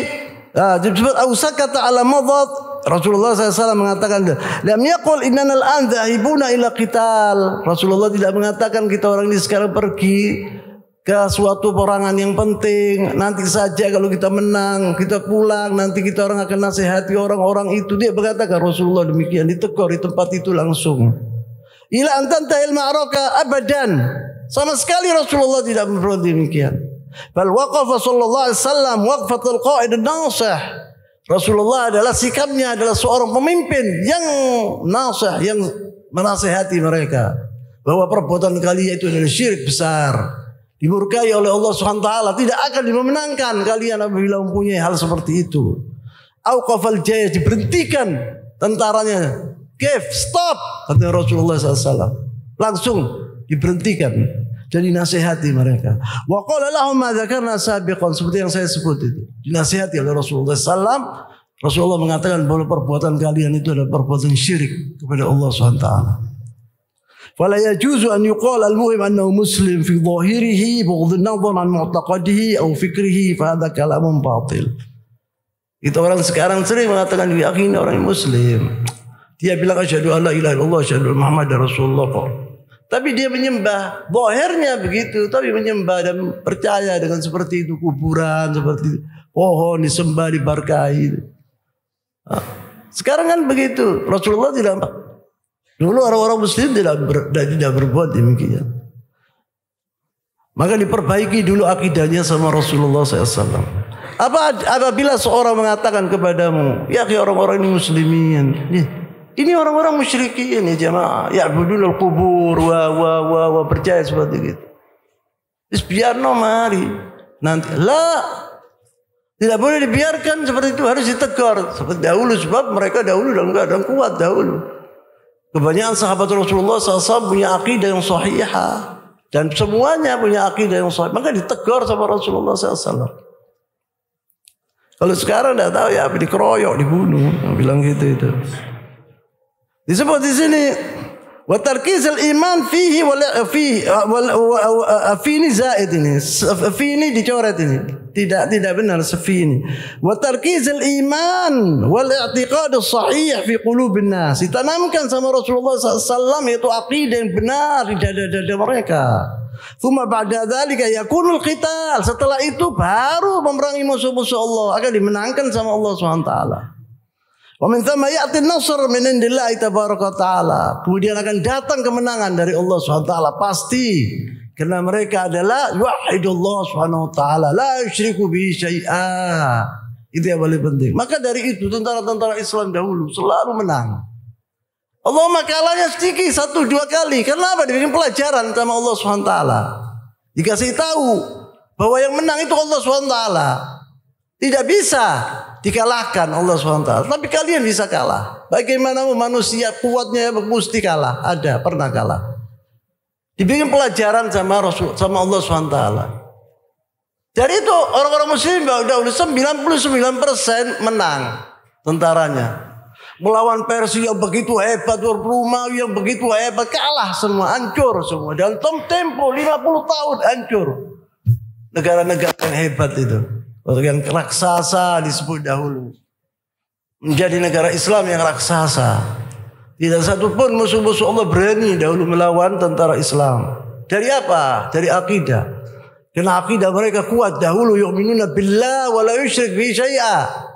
Disebut ausakata ala madad. Rasulullah SAW mengatakan, lam yaqul innana al-an dhahibuna ila qital. Rasulullah tidak mengatakan kita orang ini sekarang pergi ke suatu peperangan yang penting, nanti saja kalau kita menang, kita pulang, nanti kita orang akan nasihati orang-orang itu. Dia berkatakan Rasulullah demikian, ditegur di tempat itu langsung. Ila antantahil ma'raka abadan. Sama sekali Rasulullah tidak berbuat demikian. Bal waqafa sallallahu alaihi wasallam waqfatul qa'id an-nasih. Rasulullah adalah sikapnya adalah seorang pemimpin yang nasih, yang menasihati mereka bahwa perbuatan kalian itu adalah syirik besar, dimurkai oleh Allah SWT, tidak akan dimenangkan kalian apabila mempunyai hal seperti itu. Auqafal jaysh, diberhentikan tentaranya. Kif, stop, kata Rasulullah SAW. Langsung diberhentikan dan dinasihati mereka. Wa qala lahum ma dzakarna sabiqan, seperti yang saya sebut itu. Dinasihati oleh Rasulullah SAW. Rasulullah mengatakan bahwa perbuatan kalian itu adalah perbuatan syirik kepada Allah SWT. Fala yajuzu an yuqala al-muhim annahu muslim fi dhahirihi bughdun nadhar an mu'taqadihi aw fikrihi, fa hadha kalamun batil. Itu orang sekarang sering mengatakan yakin orang muslim. Dia bilang asyhadu an la ilaha illallah asyhadu anna muhammadar rasulullah kok. Tapi dia menyembah, zahirnya begitu, tapi menyembah dan percaya dengan seperti itu, kuburan, seperti pohon disembah, diberkahi. Sekarang kan begitu. Rasulullah tidak. Dulu orang-orang muslim tidak berbuat demikian. Maka diperbaiki dulu akidahnya sama Rasulullah SAW. Apabila seorang mengatakan kepadamu, ya orang-orang ini muslimin, ini orang-orang musyrikin ya jamaah, ya'budunal qubur wa percaya seperti itu. Terus biarno mari nanti tidak boleh dibiarkan seperti itu, harus ditegur seperti dahulu, sebab mereka dahulu dalam keadaan kuat dahulu. Kebanyakan sahabat Rasulullah SAW punya akidah yang sahihah dan semuanya punya akidah yang sahih, maka ditegur sama Rasulullah SAW. Kalau sekarang tidak tahu ya, dikeroyok, dibunuh, bilang gitu itu. Disebut di sini wa tarkizul iman fihi fini zaid ini. Fini dicoret ini. Tidak benar sefini. Wa tarkizul iman wal i'tiqad sahih fi qulubin nas. Ditanamkan sama Rasulullah SAW yaitu akidah yang benar di dada-dada mereka. Tsumma ba'da dzalika yakunul qital. Setelah itu baru memerangi musuh-musuh Allah, akan dimenangkan sama Allah SWT. Wa min thamma ya'ti an-nasr min indillahi tabaraka ta'ala. Kemudian akan datang kemenangan dari Allah SWT pasti. Karena mereka adalah yuwahhidullah subhanahu wa ta'ala, la yusyriku bihi syai'a. Itu yang paling penting. Maka dari itu tentara-tentara Islam dahulu selalu menang. Allahumma kalahnya sedikit 1-2 kali. Kenapa? Dibikin pelajaran sama Allah SWT. Dikasih tahu bahwa yang menang itu Allah SWT. Tidak bisa dikalahkan Allah SWT. Tapi kalian bisa kalah. Bagaimana manusia kuatnya mesti kalah. Ada, pernah kalah. Dibikin pelajaran sama Allah SWT. Dari itu orang-orang muslim dahulu 99% menang tentaranya. Melawan Persia yang begitu hebat, Romawi yang begitu hebat, kalah semua, hancur semua. Dalam tempo 50 tahun hancur. Negara-negara yang hebat itu. Yang raksasa disebut dahulu. Menjadi negara Islam yang raksasa. Tidak satu pun musuh-musuh Allah berani dahulu melawan tentara Islam. Dari apa? Dari akidah. Karena akidah mereka kuat dahulu. Yu'minuna billah wa la yusyrik bihi syai'a.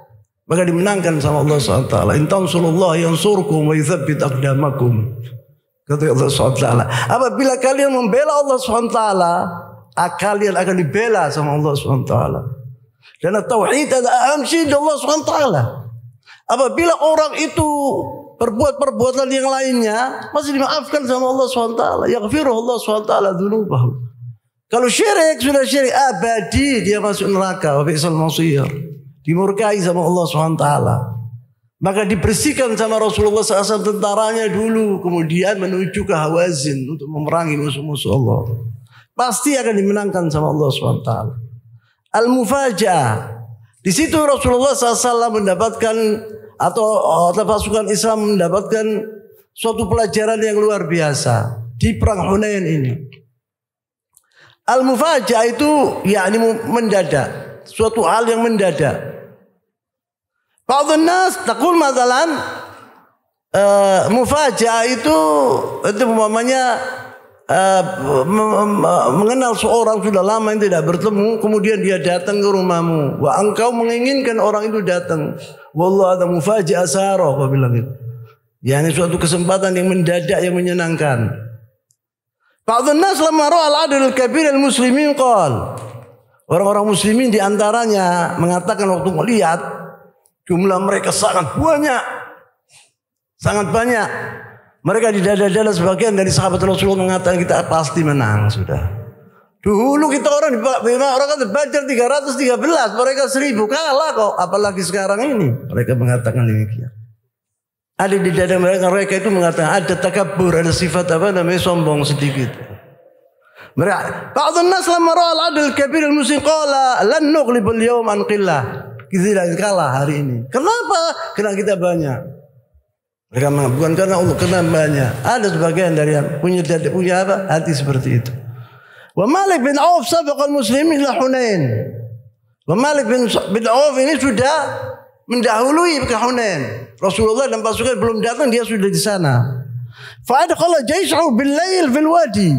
Maka dimenangkan sama Allah SWT. In tansurullah yansurkum wa yuthabbit aqdamakum. Kata Allah SWT. Apabila kalian membela Allah SWT, kalian akan dibela sama Allah SWT. Karena tauhid adalah aham syai' Allah SWT. Apabila orang itu berbuat perbuatan yang lainnya, masih dimaafkan sama Allah SWT. Yaghfiruhu Allah SWT dzunubahu. Kalau syirik, sudah syirik abadi, dia masuk neraka. Wa bi'sal masir. Dimurkai sama Allah SWT. Maka dibersihkan sama Rasulullah SAW tentaranya dulu. Kemudian menuju ke Hawazin untuk memerangi musuh-musuh Allah. Pasti akan dimenangkan sama Allah SWT. Al-Mufaja'ah. Di situ Rasulullah SAW mendapatkan atau pasukan Islam mendapatkan suatu pelajaran yang luar biasa di perang Hunain ini. Al-Mufaja'ah itu yakni mendadak, suatu hal yang mendadak. Ba'dun nas taqul mathalan mufaja'ah itu umpamanya mengenal seorang sudah lama yang tidak bertemu, kemudian dia datang ke rumahmu. Wah, engkau menginginkan orang itu datang. Wallah ada mufaja'ah sarah, kau bilang itu. Ya, ini suatu kesempatan yang mendadak yang menyenangkan. Ba'dun nas lamma ra'a al-'adl al-kabir al-muslimin qala. Orang-orang muslimin di antaranya mengatakan waktu melihat jumlah mereka sangat banyak. Sangat banyak. Mereka di dada-dada sebagian dari sahabat Rasulullah mengatakan kita pasti menang sudah. Dulu kita orang kata Badar 313, mereka 1000 kalah kok. Apalagi sekarang ini. Mereka mengatakan demikian. Ada di dada mereka itu mengatakan ada takabur, ada sifat apa namanya sombong sedikit. Mereka ba'dun nas lamma ra'a al-'adl kabir al-muslim qala lan nughlib al-yawm an qillah. Kita tidak kalah hari ini. Kenapa? Karena kita banyak. Mereka bukan karena Allah, karena banyak. Ada sebagian dari yang punya apa? Hati seperti itu. Wa Malik bin Auf sabaqa al-muslimin ila Hunain. Wa Malik bin Auf ini sudah mendahului ke Hunain. Rasulullah dan pasukan belum datang, dia sudah di sana. Fa adkhala jays'ahu bil-lail fil wadi.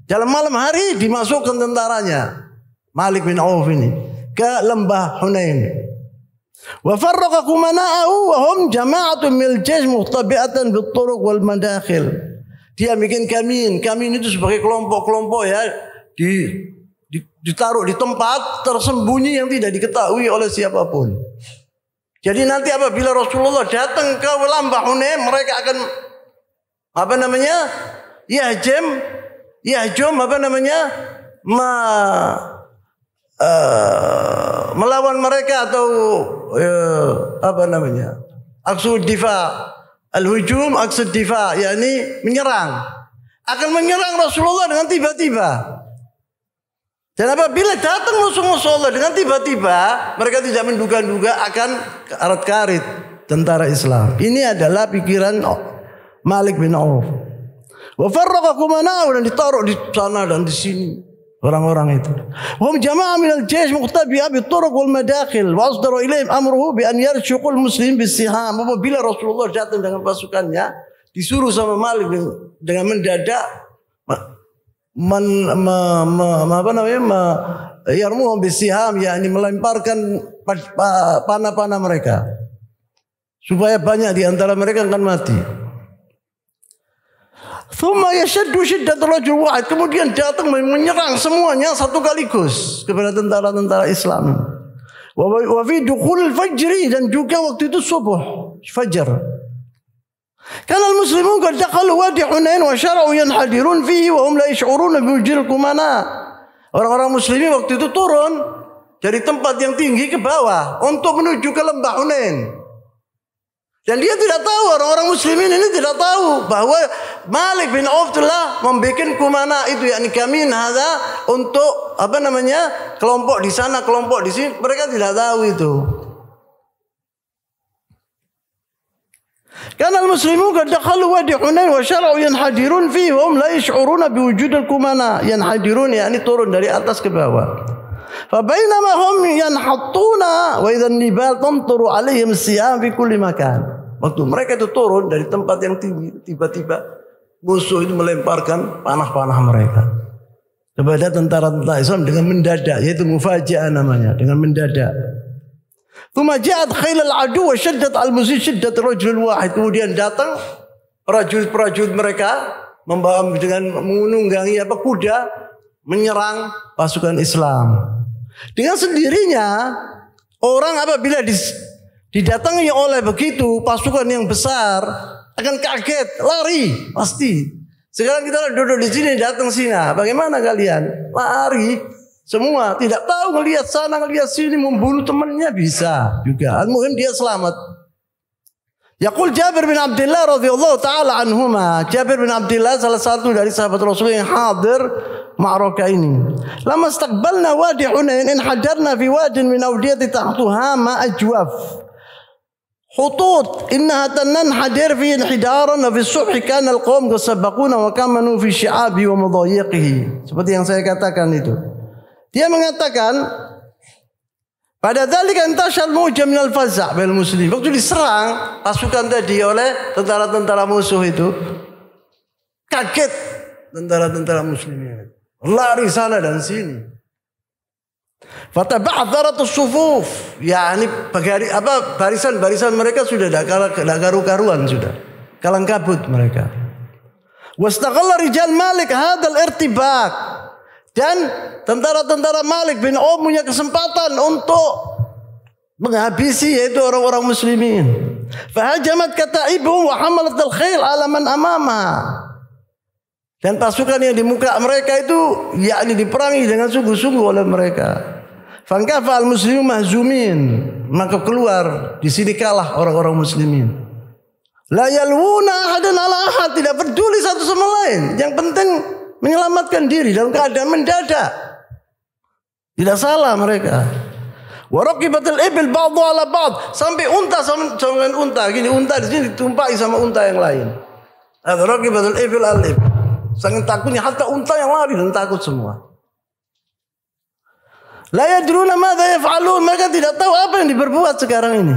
Dalam malam hari dimasukkan tentaranya Malik bin Auf ini ke lembah Hunain. Wa farraqa kumana'ahu wa hum jama'atun mil jaysh muhtabi'atan bit turuq wal madakhil. Dia bikin kamin itu sebagai kelompok-kelompok ya, ditaruh di tempat tersembunyi yang tidak diketahui oleh siapapun. Jadi nanti apabila Rasulullah datang ke lembah Hunain, mereka akan apa namanya? Yahjum apa namanya? Melawan mereka atau apa namanya? Aqsud difa, al-hujum aqsud difa, yakni menyerang. Akan menyerang Rasulullah dengan tiba-tiba. Dan apabila datang musuh-musuh Allah dengan tiba-tiba, mereka tidak menduga-duga akan karat-karit tentara Islam. Ini adalah pikiran Malik bin Auf. Wa farraqa kumana'ahu, dan ditaruh di sana dan di sini. Orang-orang itu. Hum jama'a min al-jaysh muqtabi'a bit-turuq wal madakhil wa asdara ilaihim amruhu bi an yarshuqul muslim bis-siham. Apabila Rasulullah datang dengan pasukannya, disuruh sama Malik dengan mendadak yarmuhum bis-siham, yakni melemparkan panah-panah mereka supaya banyak di antara mereka akan mati. Thumma yashaddu shiddatul rajul wahid, kemudian datang menyerang semuanya satu kaligus kepada tentara-tentara Islam. Wa fi dukhul fajri, dan juga waktu itu subuh, fajar. Kana al-muslimun qad dakhalu wadi Hunain wa syara'u yanhadirun fihi wa hum la yash'uruna bi wujudil kumana. Orang-orang muslimin waktu itu turun dari tempat yang tinggi ke bawah untuk menuju ke lembah Hunain. Dan dia tidak tahu, orang-orang muslimin ini tidak tahu bahwa Malik bin Auf telah membuat kumana itu, yakni kamin hadza, untuk kelompok di sana, kelompok di sini. Mereka tidak tahu itu. Karena muslimun qad dakhalu wadi Hunain wa syara'u yanhadirun fihi wa hum la yash'uruna bi wujudil kumana. Yanhadirun yakni turun dari atas ke bawah. Fa bainama hum yanhattuna wa idzan nibal tamturu alaihim siyam fi kulli makan. Waktu mereka itu turun dari tempat yang tinggi, tiba-tiba musuh itu melemparkan panah-panah mereka kepada tentara-tentara Islam dengan mendadak, yaitu mufaji'ah namanya, dengan mendadak. Thumma ja'at khayl al-adu wa shaddat al-muzid shiddat rajul wahid. Kemudian datang prajurit-prajurit mereka membawa dengan menunggangi kuda menyerang pasukan Islam. Dengan sendirinya orang apabila didatangi oleh begitu pasukan yang besar akan kaget, lari pasti. Sekarang kita duduk di sini, datang sini, bagaimana kalian? Lari. Semua tidak tahu, ngelihat sana, ngelihat sini, membunuh temannya bisa juga. Al-muhim dia selamat. Yaqul Jabir bin Abdullah radhiyallahu taala anhuma. Jabir bin Abdullah salah satu dari sahabat Rasul yang hadir ma'rakah ini. Lama istaqbalna wadi Hunain, in hadarna fi wadin min awdiyati tahtuha ma ajwaf. Hutut innaha tanan hadir fi inhidaran wa fi subhi kana al-qawm qasabaquna wa kamanu fi syi'abi wa mudayyiqihi. Seperti yang saya katakan itu. Dia mengatakan pada dzalika intashal mujam minal faza' bil muslim. Waktu diserang pasukan tadi oleh tentara-tentara musuh itu, kaget tentara-tentara muslimin, lari sana dan sini. Fataba'tharatus sufuf, yakni barisan-barisan mereka sudah tidak karu-karuan, sudah kalang kabut mereka. Wastaghalla rijal Malik hadzal irtibak. Dan tentara-tentara Malik bin Auf punya kesempatan untuk menghabisi yaitu orang-orang muslimin. Fahajamat kata'ibuhum wa hamalat al-khail ala man amama. Dan pasukan yang di muka mereka itu yakni diperangi dengan sungguh-sungguh oleh mereka. Fankafa al-muslimun mahzumin, maka keluar di sini kalah orang-orang muslimin. La yalwuna ahadan ala ahad, tidak peduli satu sama lain. Yang penting menyelamatkan diri dalam keadaan mendadak. Tidak salah mereka. Wa raqibatul ibil ba'dhu ala ba'd, sampai unta sama unta gini, unta di sini ditumpaki sama unta yang lain. Raqibatul ibil al-ibil. Sangat takutnya hatta unta yang lari dan takut semua. La yadruna madza yaf'alun, mereka tidak tahu apa yang diperbuat sekarang ini.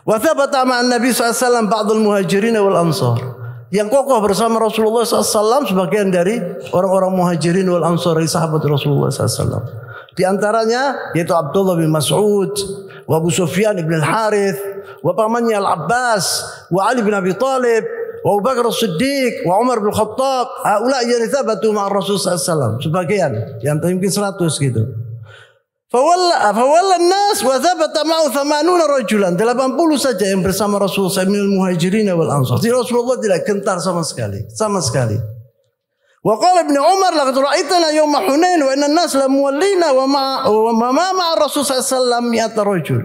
Wa thabata ma'an Nabi sallallahu alaihi wasallam ba'dul muhajirin wal ansar. Yang kokoh bersama Rasulullah SAW sebagian dari orang-orang muhajirin wal ansar, dari sahabat Rasulullah SAW. Di antaranya yaitu Abdullah bin Mas'ud, wa Abu Sufyan bin Al-Harith, wa pamannya Al-Abbas, wa Ali bin Abi Talib, wa Abu Bakar As-Siddiq, wa Umar bin Khattab. Haula yang thabatu ma'a Rasul SAW. Sebagian, yang mungkin 100 gitu. Fawalla an-nas wa thabata ma'u 80 rajulan. 80 saja yang bersama Rasulullah minal muhajirin wal ansar. Jadi Rasulullah tidak gentar sama sekali. Wa qala Ibnu Umar laqad ra'aitana yawma Hunain wa inna an-nas la muwallina wa ma'a Rasul sallallahu alaihi rajul.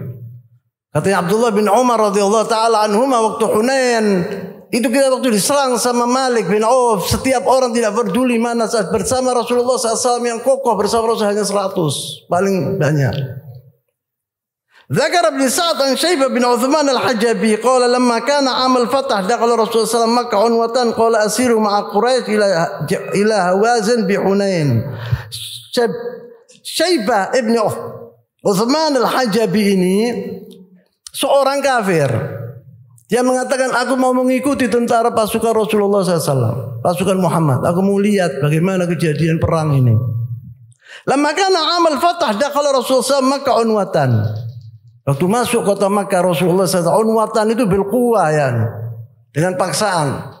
Kata Abdullah bin Umar radhiyallahu taala anhuma, waktu Hunain itu kita waktu diserang sama Malik bin Auf, setiap orang tidak peduli mana saat bersama Rasulullah SAW yang kokoh bersama Rasul hanya 100 paling banyak. Zakar Ibn Sa'd an Syaibah bin Uthman al-Hajabi qala lamma kana amal fatah dakhala Rasulullah SAW Makkah unwatan qala asiru ma'a Quraisy ila Hawazin bi Hunain. Syaibah ibn Uthman al-Hajabi ini seorang kafir. Dia mengatakan, aku mau mengikuti tentara pasukan Rasulullah SAW, pasukan Muhammad. Aku mau lihat bagaimana kejadian perang ini. Lama kana amal fatah dakhala Rasulullah SAW Makkah unwatan. Waktu masuk kota Makkah Rasulullah SAW unwatan itu bil quwwah ya, dengan paksaan.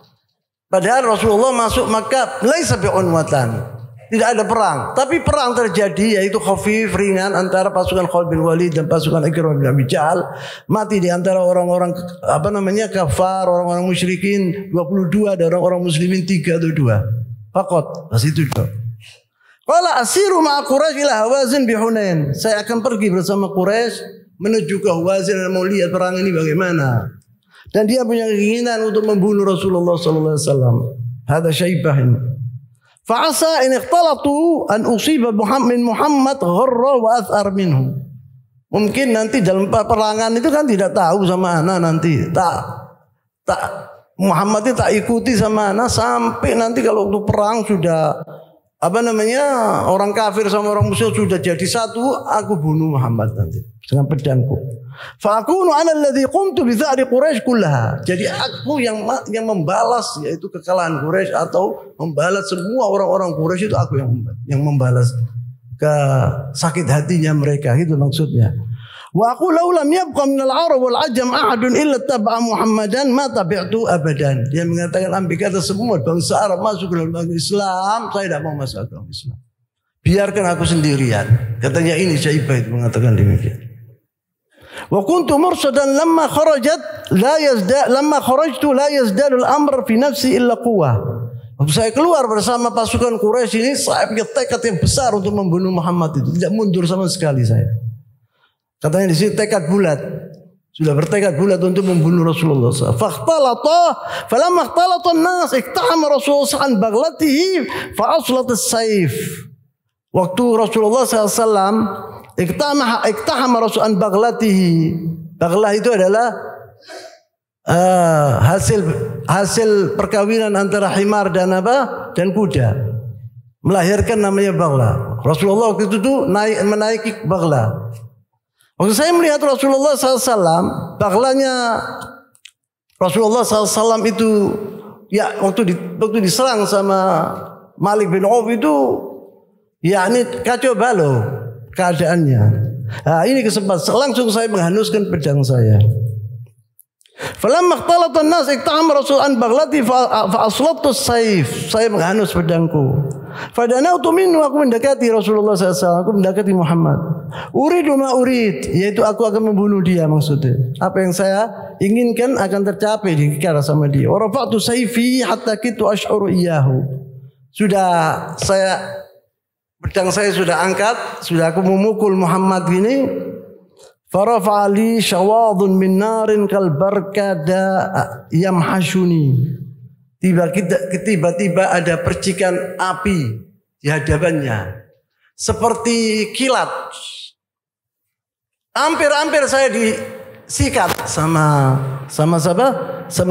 Padahal Rasulullah masuk Makkah laisa bi unwatan. Tidak ada perang, tapi perang terjadi yaitu khafif ringan antara pasukan Khalid bin Walid dan pasukan Ikrimah bin Abi Jahal. Mati di antara orang-orang kafar, orang-orang musyrikin 22 dan orang-orang muslimin 3 atau 2. Faqat, itu juga. Qala asiru ma'a Quraisy ila Hawazin bi Hunain. Saya akan pergi bersama Quraisy menuju ke Hawazin dan mau lihat perang ini bagaimana. Dan dia punya keinginan untuk membunuh Rasulullah sallallahu alaihi wasallam. Hada Syaibah ini. Fa'asa in ikhtalatu an usiba Muhammad gharra wa athar minhu. Mungkin nanti dalam peperangan itu kan tidak tahu sama ana nanti. Muhammad itu tak ikuti sama ana sampai nanti kalau waktu perang sudah orang kafir sama orang musyrik sudah jadi satu, aku bunuh Muhammad nanti dengan pedangku. Fa akunu ana alladhi qumtu bi tha'ri Quraisy kullaha. Jadi aku yang membalas yaitu kekalahan Quraisy atau membalas semua orang-orang Quraisy itu aku yang membalas ke sakit hatinya mereka, itu maksudnya. Wa aku law lam yabqa min al-arab wal ajam ahadun illa taba'a Muhammadan ma tabi'tu abadan. Dia mengatakan ambil kata semua bangsa Arab masuk dalam agama Islam, saya tidak mau masuk agama Islam. Biarkan aku sendirian. Katanya ini Syaibah itu mengatakan demikian. Wa kuntu mursadan lamma kharajtu la yazdad al-amr fi nafsi illa quwwah. Waktu saya keluar bersama pasukan Quraisy ini, saya punya tekad yang besar untuk membunuh Muhammad itu. Tidak mundur sama sekali saya. Katanya di sini tekad bulat. Sudah bertekad bulat untuk membunuh Rasulullah SAW. Falamma ikhtalata an-nas iktahama Rasulullah an baghlatihi fa aslat as-sayf. Waktu Rasulullah SAW iktahama Rasul an baghlatihi. Baghlah itu adalah hasil perkawinan antara himar dan kuda. Melahirkan namanya baghlah. Rasulullah waktu itu menaiki baghlah. Waktu saya melihat Rasulullah SAW, baghlanya Rasulullah SAW itu, ya waktu diserang sama Malik bin Auf itu, ya ini kacau balau keadaannya. Nah, ini kesempatan langsung saya menghanuskan pedang saya. Falamma ikhtalata an-nas iktahama Rasul an baghlati fa aslattu as-sayf. Saya menghanus pedangku. Fadanautu minhu, aku mendekati Rasulullah SAW, aku mendekati Muhammad. Uridu ma urid, yaitu aku akan membunuh dia maksudnya. Apa yang saya inginkan akan tercapai dikira sama dia. Wa rafa'tu sayfi hatta kitu ash'uru iyyahu. Sudah pedang saya sudah angkat, sudah aku memukul Muhammad gini. Farafa'a li shawadun min narin kal barkada yamhashuni. Tiba-tiba ada percikan api di hadapannya seperti kilat. Hampir saya disikat sama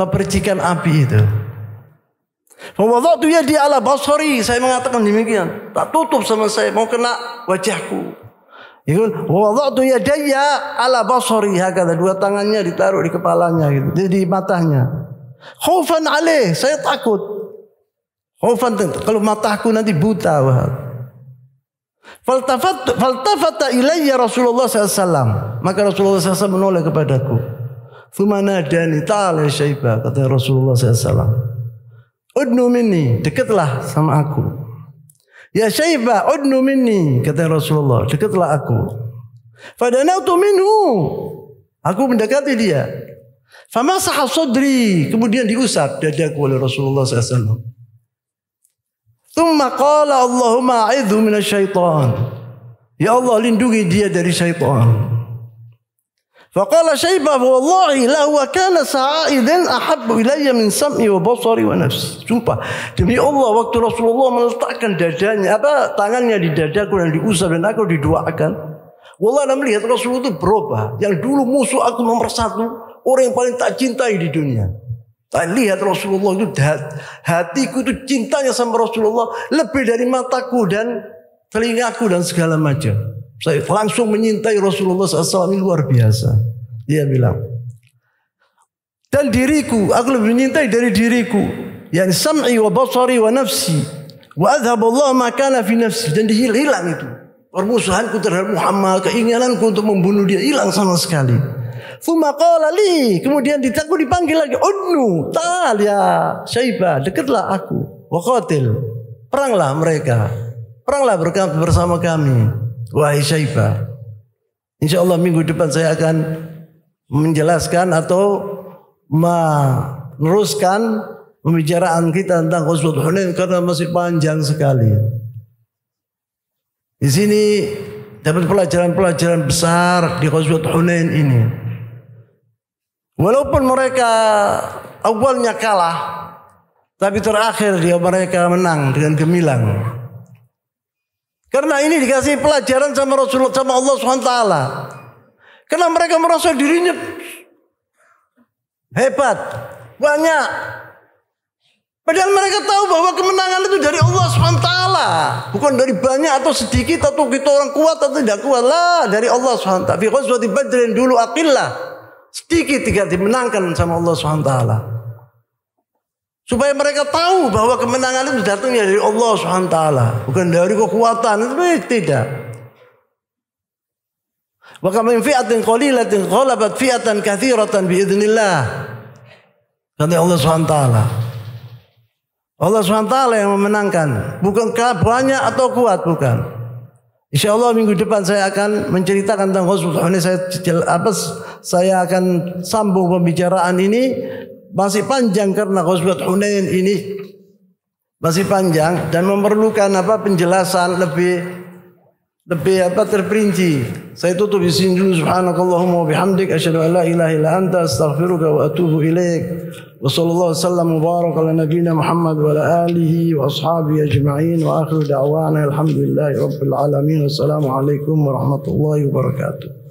percikan api itu. Fa wada'tu yadi ala basari, saya mengatakan demikian, tak tutup sama saya, mau kena wajahku. Wa wada'tu yadayya ala basari, hakata, dua tangannya ditaruh di kepalanya gitu, di matanya. Khaufan alaih, saya takut. Khaufan, kalau mataku nanti buta. Faltafata ilayya Rasulullah SAW. Maka Rasulullah SAW menoleh kepadaku. Thumma nadani ta'ala Syaibah, kata Rasulullah SAW. Udnu minni, dekatlah sama aku. Ya Syaibah, udnu minni, kata Rasulullah, dekatlah aku. Fadanautu minhu, aku mendekati dia. Famasaha sadri, kemudian diusap dadaku oleh Rasulullah SAW. Thumma qala Allahumma a'idhu minasyaitan. Ya Allah, lindungi dia dari syaitan. Faqala Syaibah, wallahi la huwa kana sa'idan ahabbu ilayya min sam'i wa basari wa nafsi. Sumpah demi Allah, waktu Rasulullah meletakkan tangannya di dadaku dan diusap dan aku didoakan, wallah, anda melihat Rasulullah itu berubah. Yang dulu musuh aku nomor 1, orang yang paling tak cintai di dunia. Tak lihat Rasulullah itu, hatiku itu cintanya sama Rasulullah lebih dari mataku dan telingaku dan segala macam. Saya langsung menyintai Rasulullah SAW, ini luar biasa. Dia bilang, dan diriku, aku lebih menyintai dari diriku. Yani sam'i wa basari wa nafsi. Wa adhaballahu ma kana fi nafsi. Dan hilang itu. permusuhanku terhadap Muhammad, keinginanku untuk membunuh dia hilang sama sekali. Tsumma qala li, kemudian aku dipanggil lagi, udnu, ta'al ya Syaibah, dekatlah aku. Wa qatil, peranglah mereka. Peranglah bersama kami, wahai Syaibah. Insyaallah minggu depan saya akan menjelaskan atau meneruskan pembicaraan kita tentang Ghazwat Hunain karena masih panjang sekali. Di sini dapat pelajaran-pelajaran besar di Ghazwat Hunain ini. Walaupun mereka awalnya kalah, tapi terakhir mereka menang dengan gemilang. Karena ini dikasih pelajaran sama Rasulullah, sama Allah SWT. Karena mereka merasa dirinya hebat, banyak. Padahal mereka tahu bahwa kemenangan itu dari Allah SWT. Bukan dari banyak atau sedikit atau kita orang kuat atau tidak kuat. Lah, dari Allah SWT. Fi ghazwati Badrin dulu aqillah. Sedikit tidak dimenangkan sama Allah SWT. Supaya mereka tahu bahwa kemenangan itu datangnya dari Allah SWT. Bukan dari kekuatan. Itu tidak. Wa kam min fi'atin qalilatin ghalabat fi'atan katsiratan biidznillah. Kata Allah SWT. Allah SWT yang memenangkan. Bukankah banyak atau kuat? Bukan. InsyaAllah minggu depan saya akan menceritakan tentang Ghazwat Hunain. Saya akan sambung pembicaraan ini. Masih panjang karena Ghazwat Hunain ini masih panjang dan memerlukan penjelasan lebih terperinci. Saya tutup di sini dulu. Subhanakallahumma wa bihamdik asyhadu an la ilaha illa anta astaghfiruka wa atubu ilaik. Wa sallallahu wasallam mubarak ala nabiyyina Muhammad wa ala alihi wa ashabihi ajma'in wa akhiru da'wana alhamdulillahi rabbil alamin. Wassalamu alaikum warahmatullahi wabarakatuh.